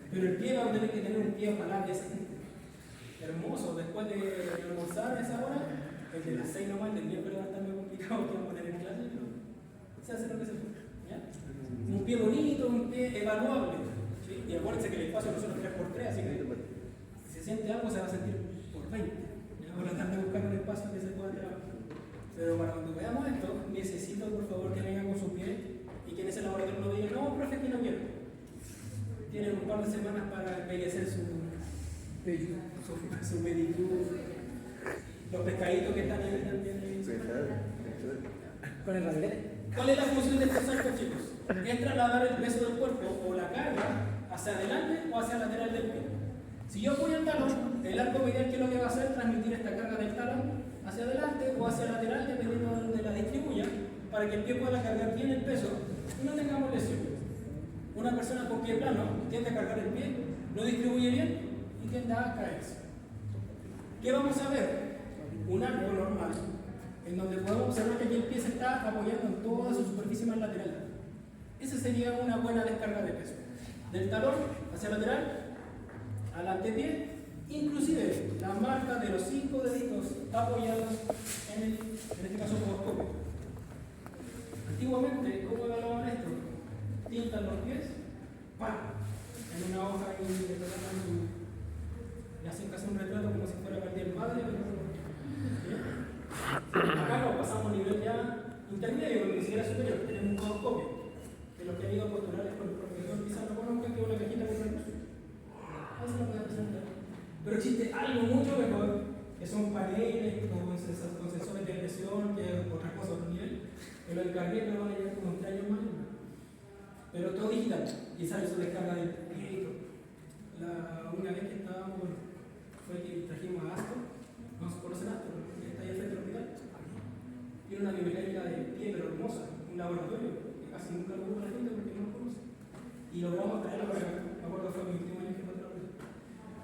Pero el pie va a tener que tener un pie ojalá decente. Hermoso, después de almorzar a esa hora, el de las 6 nomás, el miércoles va a estar muy complicado que vamos a tener en clase, pero se hace lo que se puede. ¿Ya? Un pie bonito, un pie evaluable. ¿Sí? Y acuérdense que el espacio no son 3x3, así que si se siente algo se va a sentir por 20. Por tratar de buscar un espacio que se pueda trabajar. Pero para cuando veamos esto, necesito por favor que vengan con su pie y que en ese laboratorio no digan, no, profe, que no quiero. Tienen un par de semanas para embellecer su pedicure, los pescaditos que están ahí también. Con el randete. ¿Cuál es la función de estos arcos, chicos? Es trasladar el peso del cuerpo o la carga hacia adelante o hacia el lateral del pie. Si yo apoyo el talón, el arco medial, ¿qué es lo que va a hacer? Transmitir esta carga del talón hacia adelante o hacia el lateral, dependiendo de donde la distribuya, para que el pie pueda cargar bien el peso y no tengamos lesiones. Una persona con pie plano tiende a cargar el pie, no distribuye bien y tiende a caerse. ¿Qué vamos a ver? Un arco normal, en donde podemos observar que aquí el pie se está apoyando en toda su superficie más lateral. Esa sería una buena descarga de peso. Del talón hacia lateral, al antepié, inclusive la marca de los 5 deditos apoyados en este caso podoscopio. Antiguamente, ¿cómo evaluaban esto? Tintan los pies, ¡pam! En una hoja y hacen casi un retrato como si fuera para el padre. Acá lo pasamos a nivel ya intermedio, ni siquiera superior, tenemos un podoscopio. De los que han ido a posturales con el profesor Pizarro conozcan que es una cajita con recursos. Eso lo puede presentar. Pero existe algo mucho mejor, que son paneles con sensores de presión, que es otra cosa, otro nivel. Que lo encargué, pero van a llegar como 3 años más. Pero todo digital, y sale su descarga del pie. Una vez que estábamos, fue que trajimos a Astor, no se conoce Astor, que está ahí frente al hospital. Tiene una biomecánica de pie, pero hermosa, un laboratorio, que casi nunca lo usa la gente porque no lo conoce. Y logramos traerlo para acá, me acuerdo que fue mi último año que fue otra vez.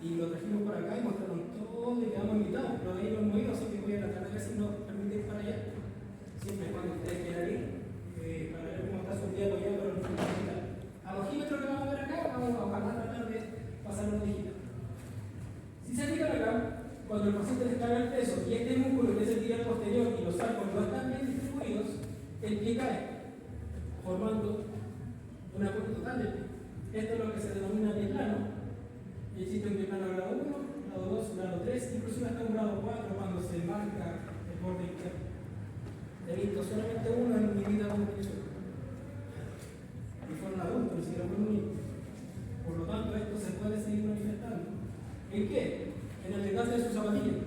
Y lo trajimos para acá y mostraron todo y quedamos invitados, pero de ahí lo hemos ido, así que voy a tratar de ver si nos permite ir para allá. Siempre cuando ustedes quieran ir, para ver cómo está su día apoyado para el digital. Al ojímetro que vamos a ver acá, vamos a ojalá tratar de pasarlo a digital. Si se fijan acá, cuando el paciente descarga el peso y este músculo que es el tibial posterior y los arcos no están bien distribuidos, el pie cae, formando una curva total del pie. Esto es lo que se denomina pie plano. Y existe un pie plano grado 1, grado 2, grado 3, inclusive hasta un grado 4 cuando se marca el borde interno. He visto solamente uno en mi vida como Venezuela. Y fueron adultos, ni siquiera fueron niños. Por lo tanto, esto se puede seguir manifestando. ¿En qué? En el desgaste de su zapatilla.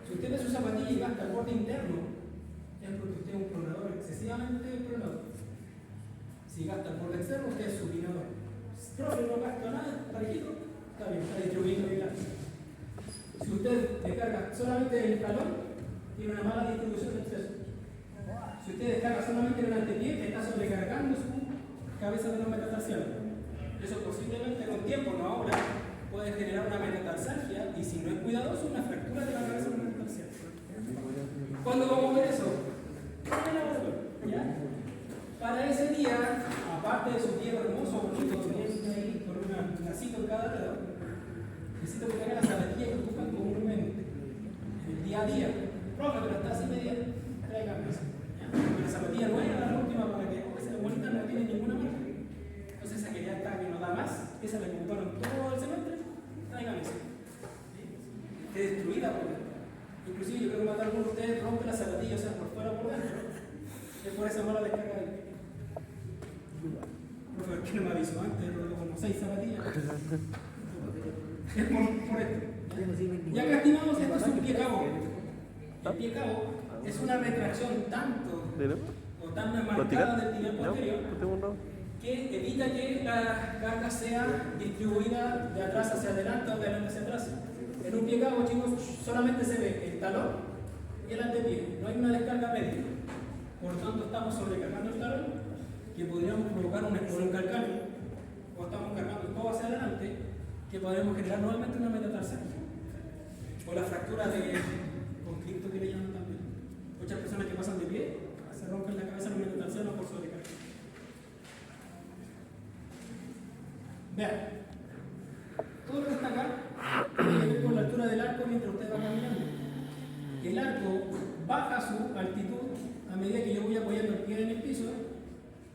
Si usted de su zapatilla y gasta el borde interno, es porque usted es un pronador excesivamente pronador. Si gasta el borde externo, usted es supinador. Si no gasta nada, parejito, está bien, está distribuido bien. Si usted descarga solamente el talón, tiene una mala distribución del peso. Si usted descarga solamente en el antepié, está sobrecargando su cabeza de la metatarsial. Eso posiblemente con tiempo, no ahora, puede generar una metatarsalgia y si no es cuidadoso, una fractura de la cabeza de la metatarsial. ¿Cuándo vamos a ver eso? En el laboratorio, ¿ya? Para ese día, aparte de su pie hermoso, bonito, bien ahí con un lacito en cada dedo, necesito que tengan la zapatilla que ocupan comúnmente en el día a día. Profe, pero está así media, traigan eso. La zapatilla nueva, la última, para que esa bonita no tiene ninguna marca. Entonces esa que ya está, que no da más, esa la que ocuparon todo el semestre, traigan eso. Esté destruida por dentro. Inclusive yo creo que más de algunos de ustedes rompe la zapatilla, o sea, por fuera o por dentro. Es por esa mala descarga del pie. ¿Por qué no me avisó antes? Rodó como 6 zapatillas. Es por esto. Ya que estimamos, esto es un pie cabo. El pie cabo es una retracción tanto o tan marcada del tibial posterior que evita que la carga sea distribuida de atrás hacia adelante o de adelante hacia atrás. En un pie cabo, chicos, solamente se ve el talón y el antepié. No hay una descarga media. Por lo tanto, estamos sobrecargando el talón, que podríamos provocar un espolón calcáneo, o estamos cargando todo hacia adelante, que podríamos generar nuevamente una metatarsalgia. O la fractura de conflicto que le llaman también. Muchas personas que pasan de pie se rompen la cabeza en metatarsiano por sobrecarga. Vean, todo lo que está acá tiene que ver con la altura del arco mientras usted va caminando. El arco baja su altitud a medida que yo voy apoyando el pie en el piso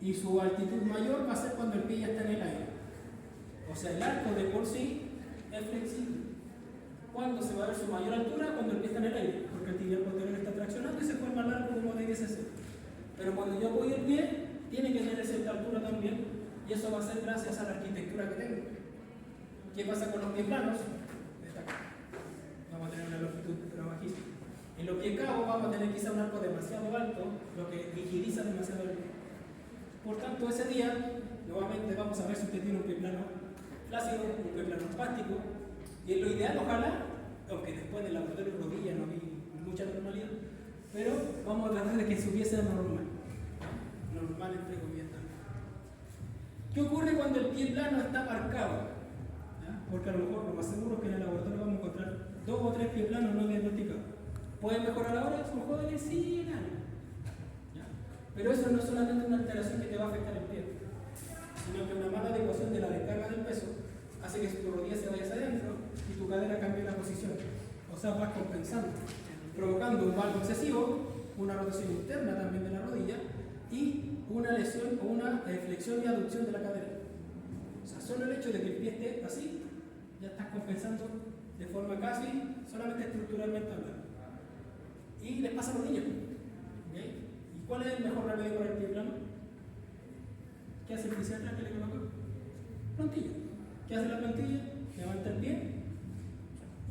y su altitud mayor va a ser cuando el pie ya está en el aire. O sea, el arco de por sí es flexible. ¿Cuándo se va a ver su mayor altura? Cuando el pie está en el aire, porque el tibial posterior está traccionando y se forma el arco como debiese ser. Pero cuando yo apoyo el pie, tiene que tener cierta altura también, y eso va a ser gracias a la arquitectura que tengo. ¿Qué pasa con los pies planos? Está acá. Vamos a tener una longitud pero bajísima. En los pies cabos vamos a tener quizá un arco demasiado alto, lo que rigidiza demasiado el pie. Por tanto, ese día, nuevamente vamos a ver si usted tiene un pie plano flácido, un pie plano espástico, y en lo ideal, ojalá, aunque después del laboratorio rodilla no vi mucha normalidad, pero vamos a tratar de que subiese a normal. normal, entre comillas. ¿Qué ocurre cuando el pie plano está marcado? ¿Ya? Porque a lo mejor lo más seguro es que en el laboratorio vamos a encontrar 2 o 3 pies planos no diagnosticados. ¿Pueden mejorar ahora? ¿Son jóvenes? Sí, años. Pero eso no es solamente una alteración que te va a afectar el pie, sino que una mala adecuación de la descarga del peso hace que tu rodilla se vaya hacia adentro y tu cadera cambie la posición. O sea, vas compensando, provocando un valgo excesivo, una rotación interna también de la rodilla y una lesión o una flexión y aducción de la cadera. O sea, solo el hecho de que el pie esté así, ya estás compensando de forma casi solamente estructuralmente hablando. Y les pasa a los niños. ¿Okay? ¿Y cuál es el mejor remedio para el pie plano? ¿Qué hace el fisiatra que le colocó? Plantilla. ¿Qué hace la plantilla? Levanta el pie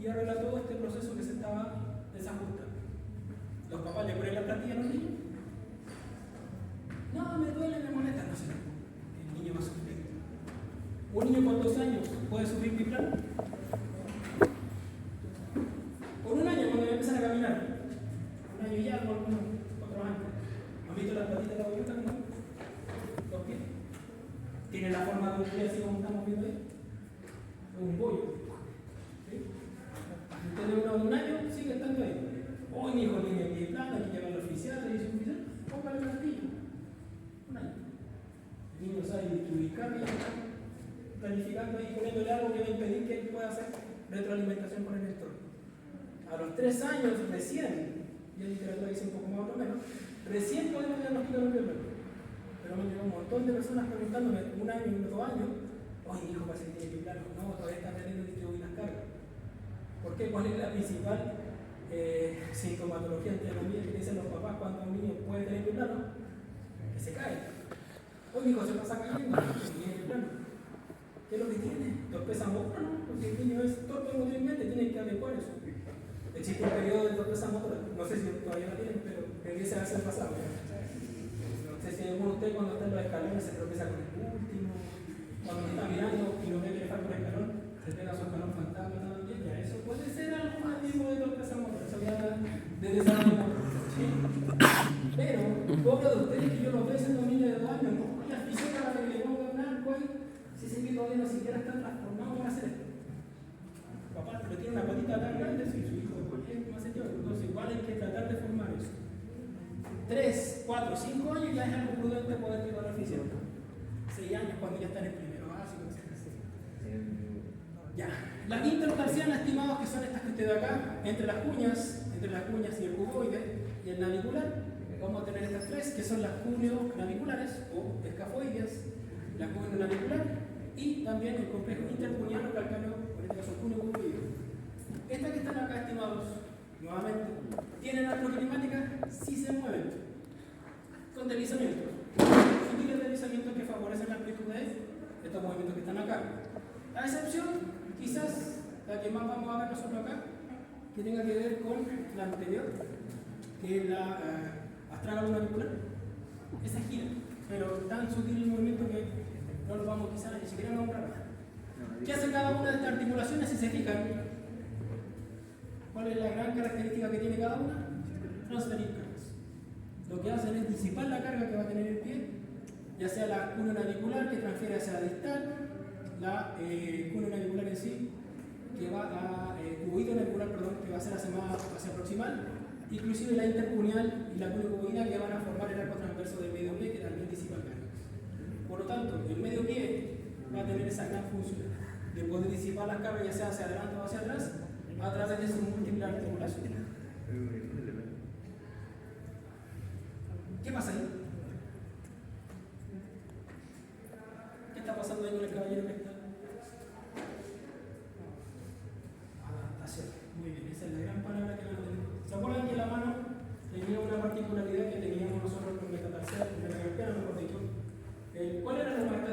y arregla todo este proceso que se estaba desajustando. Los papás le ponen la plantilla a los niños. No, me duele, me molesta. No sé. El niño va a sufrir. ¿Un niño con 2 años puede sufrir pie plano? Por 1 año, cuando empiezan a caminar. 1 año ya, por unos 4 años. ¿Han visto las patitas de la bolita? Los pies. Tiene la forma de un pie así como estamos viendo ahí. Un bollo. ¿Sí? Usted de 1 año sigue estando ahí. Hoy mi hijo tiene pie plano, hay que llevarlo al oficial, le dice un oficial, póngale martillo. 1 año. El niño sabe ubicar y está planificando y poniéndole algo que va a impedir que él pueda hacer retroalimentación con el entorno. A los 3 años recién, y la literatura dice un poco más o menos, recién podemos diagnosticar un pie plano. Pero me llegó un montón de personas preguntándome 1 año y 2 años, oye, mi hijo parece que tiene pie plano. No, todavía está teniendo distribuir las cargas. ¿Por qué? ¿Cuál es la principal sintomatología entre la mía que dicen los papás cuando un niño puede tener pie plano? Que se cae. Oye, mi hijo se pasa cayendo, tiene pie plano. ¿Qué es lo que tiene? Torpeza motora, ¿no? Porque el niño es torpe motrimente, tiene que adecuar eso. Existe un periodo de torpeza motora, no sé si todavía la tienen, pero debiese haberse pasado. No sé si alguno de ustedes cuando está en los escalones se tropieza con el último, cuando está mirando y lo ve que le falta un escalón, se pega su escalón fantasma, ¿no? Ya, eso puede ser algo más tipo de torpeza motora, eso ya de desarrollo motor. ¿Sí? Pero, pobre de ustedes que yo los veo siendo niños de 2 años, ¿no? La física para que le pongan un arco ahí, si ese pie todavía no siquiera está transformado, van a hacer esto. Papá, pero tiene una patita tan grande, si su hijo es más sentido, entonces igual hay que tratar de formar eso. 3, 4, 5 años ya es algo prudente poder llevar al fisiatra. 6 años cuando ya está en el primero básico, etc. Ya. Las intertarsianas estimados que son estas que usted ve acá, entre las cuñas y el cuboide y el navicular, vamos a tener estas 3 que son las cuneo-naviculares o escafoideas, la cuneo-navicular y también el complejo intercuneano calcáneo, en este caso cuneo-cuboide. Estas que están acá estimados, nuevamente, ¿tienen artroclimática? Sí se mueven, con deslizamientos. Sutiles deslizamientos que favorecen la amplitud de estos movimientos que están acá. A excepción, quizás, la que más vamos a ver nosotros acá, que tenga que ver con la anterior, que es la astrágalo-navicular. Esa gira, pero tan sutil el movimiento que no lo vamos quizás ni siquiera a nombrar. ¿Qué hace cada una de estas articulaciones si se fijan? ¿Cuál es la gran característica que tiene cada una? Transferir cargas. Lo que hacen es disipar la carga que va a tener el pie, ya sea la cuneo-navicular que transfiere hacia la distal, la cuneo-navicular en sí, que va a cuboide-navicular, perdón, que va a ser hacia proximal, inclusive la intercuneal y la cuneo-cuboidea que van a formar el arco transverso del medio pie que también disipan cargas. Por lo tanto, el medio pie va a tener esa gran función de poder disipar las cargas ya sea hacia adelante o hacia atrás a través de sus múltiples articulaciones. ¿Qué pasa ahí? ¿Qué está pasando ahí con el caballero que está? Adaptación. Muy bien, esa es la gran palabra que vamos a tener. ¿Se acuerdan que la mano tenía una particularidad que teníamos nosotros con metatarsial, mejor dicho? ¿Cuál era la marca?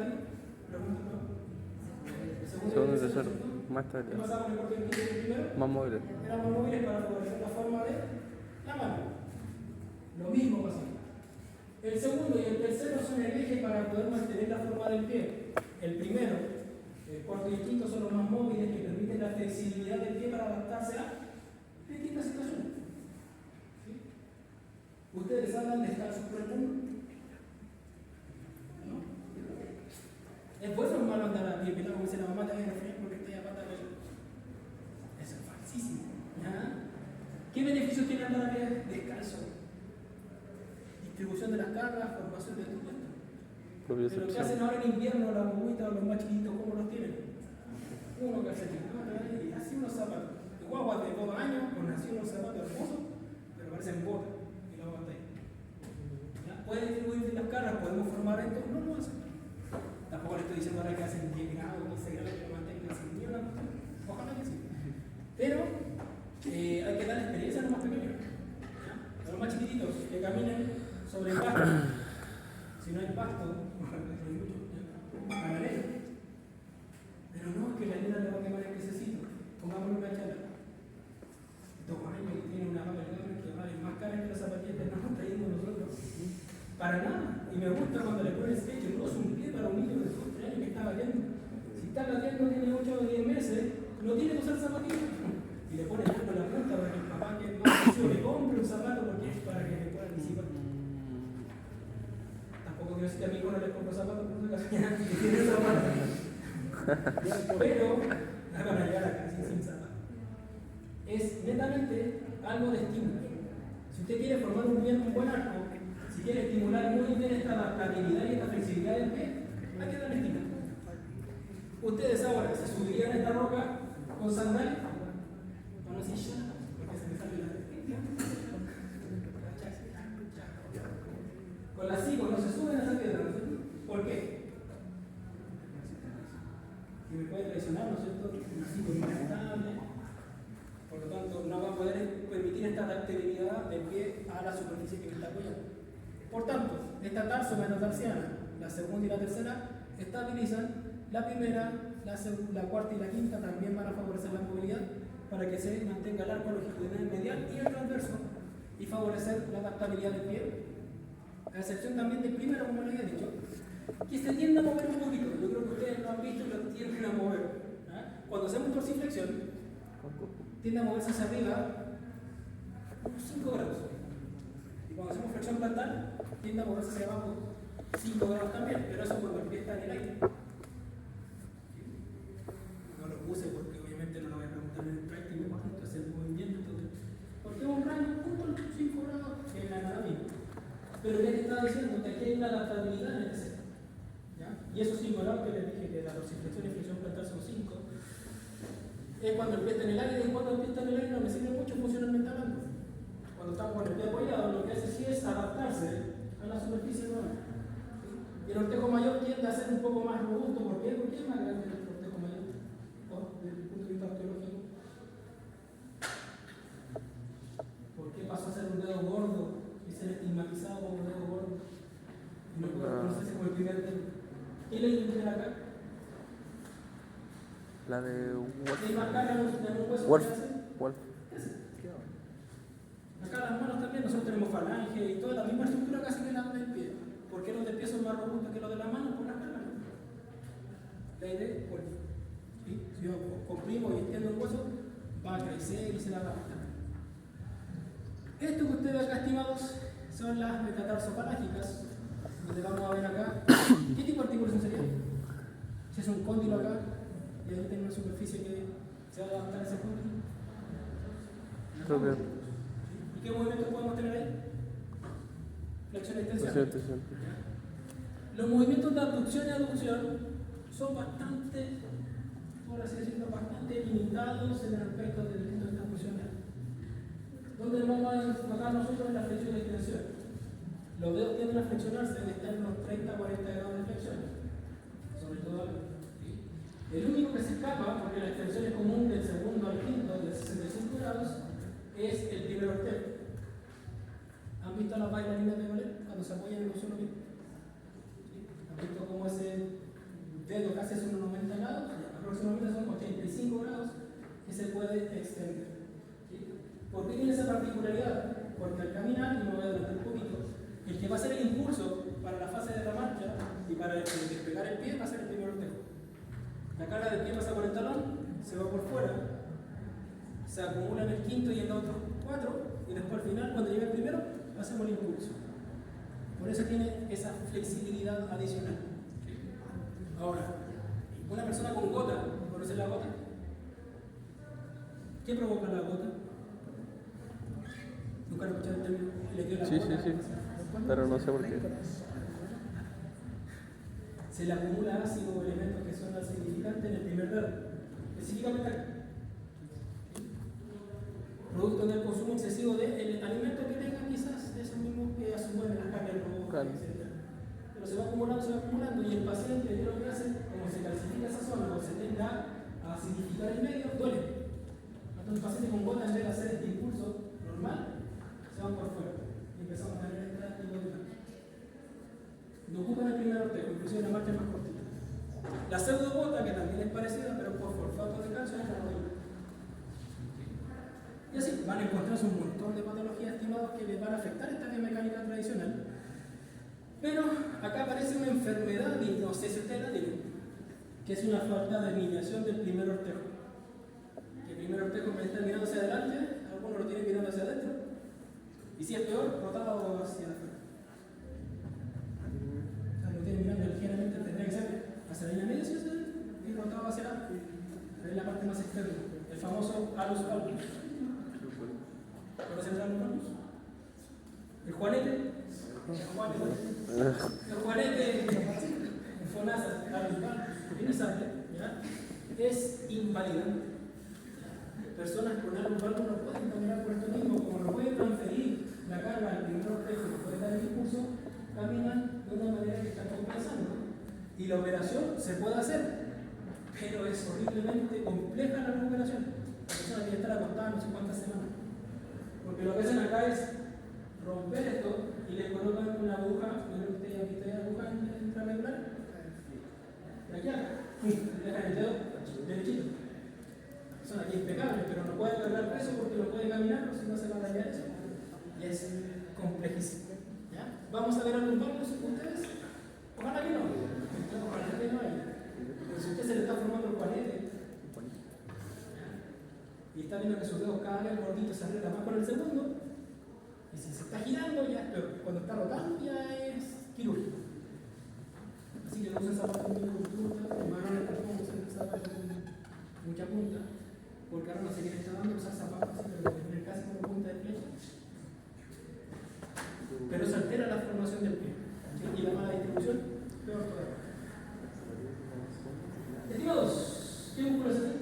Segundo y tercero, más tarde. ¿Qué pasaba con el corte del primero? Más móviles. Eran más móviles para favorecer la forma de la mano. Lo mismo pasa. El segundo y el tercero son el eje para poder mantener la forma del pie. El primero, el cuarto y el quinto son los más móviles que permiten la flexibilidad del pie para adaptarse a distintas situaciones. ¿Sí? Ustedes hablan de descanso por el mundo. andar a pie descalzo. Distribución de las cargas, formación de todo esto. Pero ¿qué hacen ahora en invierno las guaguitas o los más chiquitos? ¿Cómo los tienen? Uno calcetín, y así unos zapatos. Y guaguas de 2 años con así unos zapatos hermosos, pero parecen botas y la aguanta ahí. ¿Ya? ¿Pueden distribuir las cargas? ¿Podemos formar esto? No lo hacen. Tampoco le estoy diciendo ahora que hacen 10 grados, 15 grados, que lo mantengan sin ni una cuestión. Ojalá que sí. Pero hay que dar experiencia a los más pequeños. ¿Ya? A los más chiquititos que caminen sobre el pasto. Si no hay pasto, a la arena. Pero no, que la arena le va a quemar el pececito. Pongámosle una chala. 2 años y tiene una baba que vale más cara que las zapatillas que nos traímos nosotros. Para nada. Y me gusta cuando le pones sketch, no es un pie para un niño de 2 3 años que está gateando. Si está gateando, tiene 8 o 10 meses, no tiene que usar zapatillas. Y le pones algo en la punta para que el papá que es más ansioso le compre un zapato porque es para que le pueda anticipar. Tampoco quiero decir que a mi hijo no le compro zapatos por una ocasión que tiene zapatos. Pero la van a llegar a casi sin zapatos. Es netamente algo de estímulo. Si usted quiere formar un buen arco, si quiere estimular muy bien esta adaptabilidad y esta flexibilidad del pie, hay que darle estímulo. Ustedes ahora se subirían a esta roca con sandalias, para no decir ya, porque se me sale la con la cibo no se suben a esa piedra, ¿no es cierto? ¿Por qué? Y me puede traicionar, ¿no es cierto? La cibo no es estable, por lo tanto no va a poder permitir esta adaptabilidad del pie a la superficie que me está apoyando. Por tanto, esta tarso-metatarsiana, la segunda y la tercera, estabilizan. La primera, la cuarta y la quinta también van a favorecer la movilidad para que se mantenga el arco longitudinal medial y el transverso y favorecer la adaptabilidad del pie. A excepción también del primero, como les había dicho, que se tiende a mover un poquito. Yo creo que ustedes lo han visto y lo tienden a mover. ¿Ah? Cuando hacemos dorsiflexión, tiende a moverse hacia arriba unos 5 grados. Y cuando hacemos flexión plantar, tiende a moverse hacia abajo 5 grados también, pero eso cuando el pie está en el aire. No lo puse porque obviamente no lo voy a preguntar en el práctico cuánto es el movimiento. Porque es un rango justo a los 5 grados que es la nada misma. Pero ya te estaba diciendo que aquí hay una adaptabilidad en el set. Y esos 5 grados que les dije que la dorsiflexión y flexión plantar son 5. Es cuando el pie está en el aire, y cuando el pie está en el aire no me sirve mucho funcionalmente hablando. Cuando estamos con el pie apoyado, lo que hace sí es adaptarse a la superficie nueva. Y el ortejo mayor tiende a ser un poco más robusto. ¿Por qué? Porque es más grande el ortejo mayor, desde el punto de vista arqueológico. ¿Por qué pasó a ser un dedo gordo y ser estigmatizado como un dedo gordo? Y no puede conocerse como el primer dedo. ¿Qué le dice acá? La de Wolf. Wolf. Acá las manos también, nosotros tenemos falange y toda la misma estructura casi que la del pie. ¿Por qué los de pie son más robustos que los de la mano? Por las cargas. La idea es Wolf. ¿Sí? Si yo comprimo y extiendo el hueso, va a crecer y se la va a adaptar. Esto que ustedes acá, estimados, son las metatarsofalángicas, donde vamos a ver acá. ¿Qué tipo de articulación sería? Si es un cóndilo acá, y ahí tiene una superficie que se va a adaptar a ese cóndilo. ¿Y qué movimientos podemos tener ahí? Flexión y extensión. Los movimientos de abducción y aducción son bastante, por así decirlo, bastante limitados en el aspecto del punto de vista funcional. ¿Dónde vamos a enfocar nosotros en la flexión y extensión? Los dedos tienden a flexionarse y están en unos 30 40 grados de flexión, sobre todo acá. El único que se escapa, porque la extensión es común del segundo al quinto, de 65 grados, es el primer ortejo. ¿Han visto a las bailarinas de ballet cuando se apoyan en un solo pie? ¿Han visto cómo ese dedo casi es unos 90 grados? Aproximadamente son 85 grados que se puede extender. ¿Por qué tiene esa particularidad? Porque al caminar, y me voy a adelantar un poquito, el que va a hacer el impulso para la fase de la marcha y para despegar el pie va a ser el primer ortejo. La carga del pie pasa por el talón, se va por fuera, se acumula en el quinto y en los otros 4, y después al final, cuando llega el primero, hacemos el impulso. Por eso tiene esa flexibilidad adicional. Ahora, una persona con gota, ¿conoce la gota? ¿Qué provoca la gota? Nunca lo escuché el término, le dio la Sí, bola. sí, sí. Pero no sé por qué. Se le acumula ácido o elementos que son acidificantes en el primer dedo, específicamente acá. Producto del consumo excesivo de alimentos que tengan quizás esos mismos que asumen las carnes rojas, Claro. etc. Pero se va acumulando y el paciente lo que hace, como se calcifica esa zona o se tenda a acidificar el medio, duele. Entonces el paciente con gota, en vez de hacer este impulso normal, se van por fuera y empezamos a tener este tipo de daño. No ocupan el primer ortejo, inclusive la marcha es más cortita. La pseudobota, que también es parecida, pero por fosfato de calcio, es la rodilla. Y así van a encontrarse un montón de patologías estimadas que les van a afectar esta biomecánica tradicional. Pero acá aparece una enfermedad, y no sé si usted la tiene, que es una falta de alineación del primer ortejo. Que el primer ortejo me está mirando hacia adelante, algunos lo tienen mirando hacia adentro, y si es peor, rotado hacia afuera. O sea, lo tienen mirando ligeramente, tendría que ser hacia la línea media, y rotado hacia adelante. Es la parte más externa, el famoso alus valgus. ¿Conocen el alus? El juanete. El juanete, el FONASA, alus valgus, viene sangre, ¿ya? Es invalidante. Personas con alus valgus no pueden caminar por esto mismo, como no pueden transferir la carga al primer ortejo, no pueden dar el impulso, caminan de una manera que están compensando. Y la operación se puede hacer, pero es horriblemente compleja la recuperación. La persona tiene que estar acostada no sé cuántas semanas. Porque lo que hacen acá es romper esto y le colocan una aguja, ¿no es que usted ya aguja intramedular? Aquí acá, le dejan el dedo derechito. Son aquí impecables, pero no puede cargar peso porque no puede caminar, si no se va a dañar eso. Y es complejísimo. ¿Ya? Vamos a ver algún valgus ustedes. Ojalá que no. Ojalá que no haya. Pero si a usted se le está formando el juanete, y está viendo que sus dedos cada vez gorditos se arregla más con el segundo, y si se está girando ya es peor, cuando está rotando ya es quirúrgico. Así que no usen zapatos muy punta, amarran el cartón, usen zapatos con mucha punta, porque ahora no se quiere estar dando usar zapatos así, pero tener casi como punta de flecha. Pero se altera la formación del pie, ¿sí? Y la mala distribución, peor todavía. Estimados, ¿qué músculo es ese?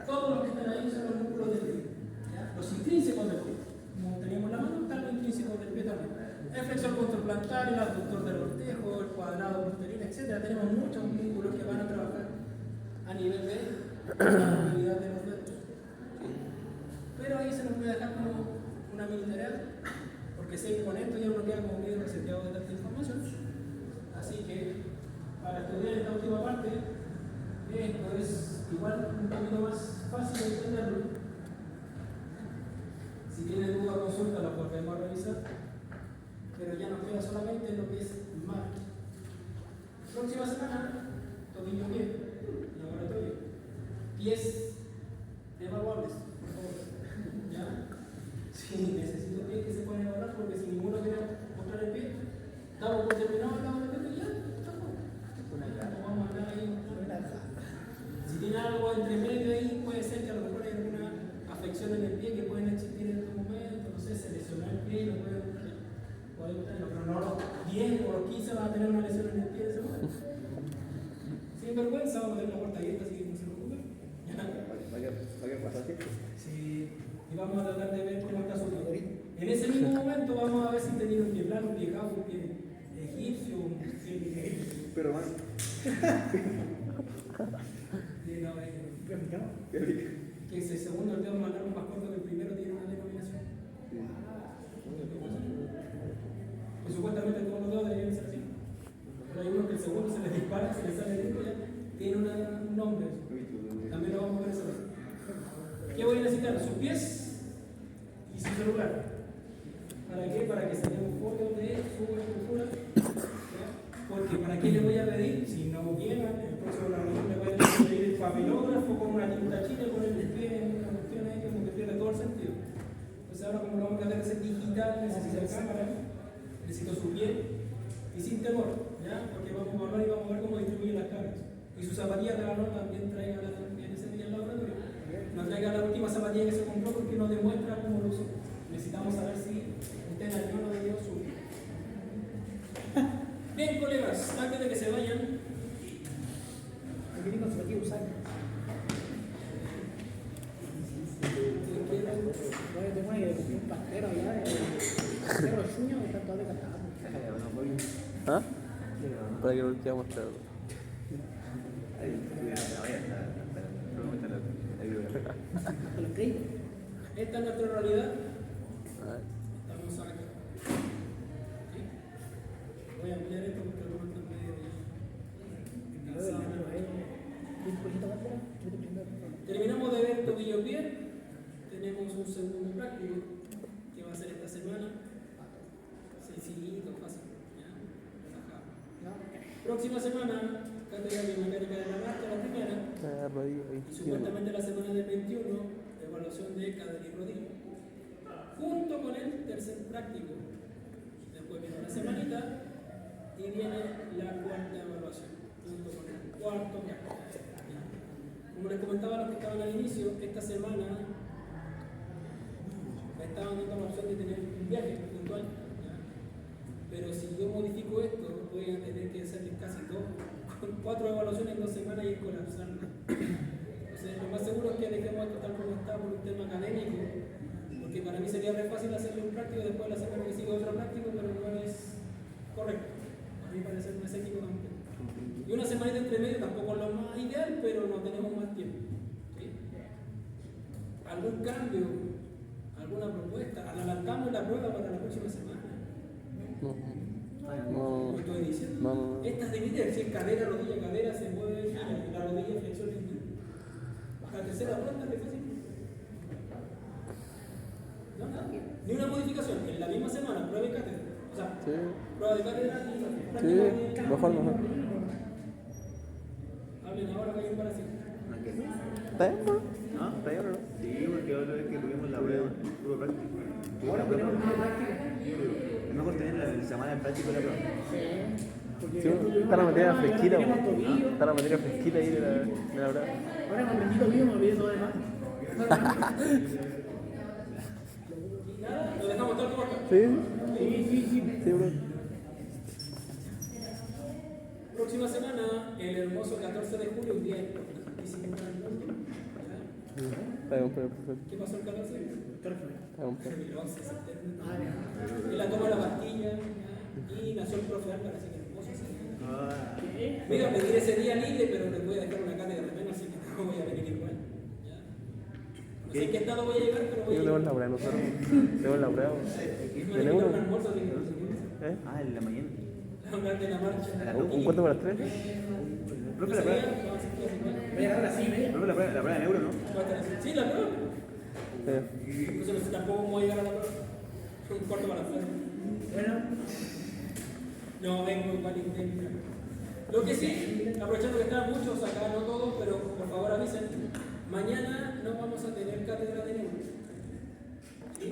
Todos los que están ahí son los músculos del pie, ¿ya? Los intrínsecos del pie. Como teníamos la mano, están los intrínsecos del pie también. El flexor contraplantar, el abductor del ortejo, el cuadrado posterior, etc. Tenemos muchos músculos que van a trabajar a nivel de la movilidad de los dedos. Pero ahí se nos puede dejar como una mini tarea, porque sé que con esto ya uno queda como medio reseteado de tanta información. Así que para estudiar esta última parte, esto es igual un poquito más fácil de entenderlo. Si tienen duda, consulta, la volvemos a revisar. Pero ya nos queda solamente lo que es marcha. Próxima semana, tobillo pie, laboratorio. Pies evaluables, por favor. ¿Ya? Si necesito pies que se pueden evaluar, porque si ninguno quiere mostrar el pie, damos por terminado el laboratorio y ya, no vamos a andar ahí. Si tiene algo entre medio ahí, puede ser que a lo mejor hay alguna afección en el pie que pueden existir en este momento, no sé, se lesionó el pie y no puede tenerlo, pero no los 10 o los 15 van a tener una lesión en el pie de ese momento. Sin vergüenza, vamos a tener una puerta abierta, así que no se preocupen. ¿Va a pasar tiempo? Sí, y vamos a tratar de ver cómo está su pie. En ese mismo momento vamos a ver si tenía un pie plano, un pie cabo, un pie egipcio, un pie Pero más. Que ese segundo el dedo más largo, más corto que el primero, tiene una denominación. Que supuestamente todos los dedos deberían ser así. Pero hay unos que el segundo se les dispara, se les sale dentro, ya tiene un nombre. También lo vamos a ver esa vez. ¿Qué voy a necesitar? Sus pies y su celular. ¿Para qué? Para que se dé un folio de su estructura. Porque ¿para qué le voy a pedir? Si no llegan, el próximo reunión le voy a pedir el papelógrafo con una tinta china, con el pie en una cuestión ahí como que pierde todo el sentido. Entonces ahora como lo vamos a hacer digital, necesito el cámara, necesito su piel y sin temor, ¿ya? Porque vamos a hablar y vamos a ver cómo distribuyen las cargas. Y sus zapatillas de balón también traigan bien ese día al lado. No traiga la última zapatilla que se compró porque no demuestra cómo lo usó. Necesitamos saber si usted en el no dio su. Bien, colegas, antes de que se vayan, aquí tengo zapatilla usar. Tengo una idea de un pastero allá de Cerro Chuño que está todo decantado. ¿Ah? Para que no te vamos a mostrar. ¿Te lo creí? Esta es nuestra realidad. A ver. Estamos acá. ¿Sí? Voy a ampliar esto porque algunos están medio ya. Terminamos de ver tobillo pie. Tenemos un segundo práctico que va a ser esta semana. Sencillito, fácil. ¿Ya? Relajado. Próxima semana, cátedra de mecánica de la marca, la primera. La rodilla, Y supuestamente la semana del 21, evaluación de cadera y rodilla. Junto con el tercer práctico. Después viene una semanita y viene la cuarta evaluación. Junto con el cuarto práctico. Como les comentaba a los que estaban al inicio, esta semana me estaban dando la opción de tener un viaje puntual. Pero si yo modifico esto, voy a tener que hacerles casi 4 evaluaciones en 2 semanas y colapsarla. Entonces, lo más seguro es que dejemos esto tal como está por un tema académico, porque para mí sería re fácil hacerle un práctico y después la semana que sigue otro práctico, pero no es correcto. A mí parece no es ético tampoco. Y una semanita entre medio tampoco es lo más ideal, pero no tenemos más tiempo. ¿Sí? ¿Algún cambio? ¿Alguna propuesta? ¿Adelantamos la prueba para la próxima semana? No. ¿Lo estoy diciendo? No. Estas dividir, si es cadera, rodilla, cadera, se mueve, la rodilla, flexión, la tercera ronda es fácil. No, nada. Ni una modificación, en la misma semana, prueba y cátedra. O sea, Sí. prueba de cátedra y Sí, práctica. mejor. Hablen ahora que hay un parásito. ¿Está bien, no? ¿Ah? ¿Está bien o no? Sí, porque otra vez que tuvimos la prueba, tuve práctica. Ahora tenemos una práctica. Es mejor tener la semana de práctica y la prueba. Sí, está la materia fresquita, weón. Está la materia fresquita ahí de la prueba. Ahora con bendito mío me olvidé todo demás. Lo dejamos todo como acá. Sí, Sí. bro. Próxima semana, el hermoso 14 de julio, un día importantísimo para el mundo. Está bien, perfecto. ¿Qué pasó el 14? Está bien, perfecto. El 11 de septiembre. Él la toma la pastilla y nació el profe Álvaro, así que hermoso ese día. Me iba a pedir ese día libre, pero les voy a dejar una cátedra de menos, así que no voy a venir igual. ¿Ya? No sé en qué estado voy a llegar, pero voy a Yo tengo llegar. la prueba, nosotros. Tenemos la prueba. Me ¿De neuro? un almuerzo, así que no sé qué es. ¿Eh? Ah, en la mañana. Hablar de la marcha. ¿Un cuarto para las 3? Profe, la prueba. Voy a ahora sí, ¿ves? Profe, la prueba de neuro, ¿no? Sí, la prueba. Sí. Entonces tampoco voy a llegar a la prueba. Un cuarto para las 3. Bueno. No, vengo igual intento. Lo que sí, aprovechando que están muchos acá, no todos, pero por favor avisen. Mañana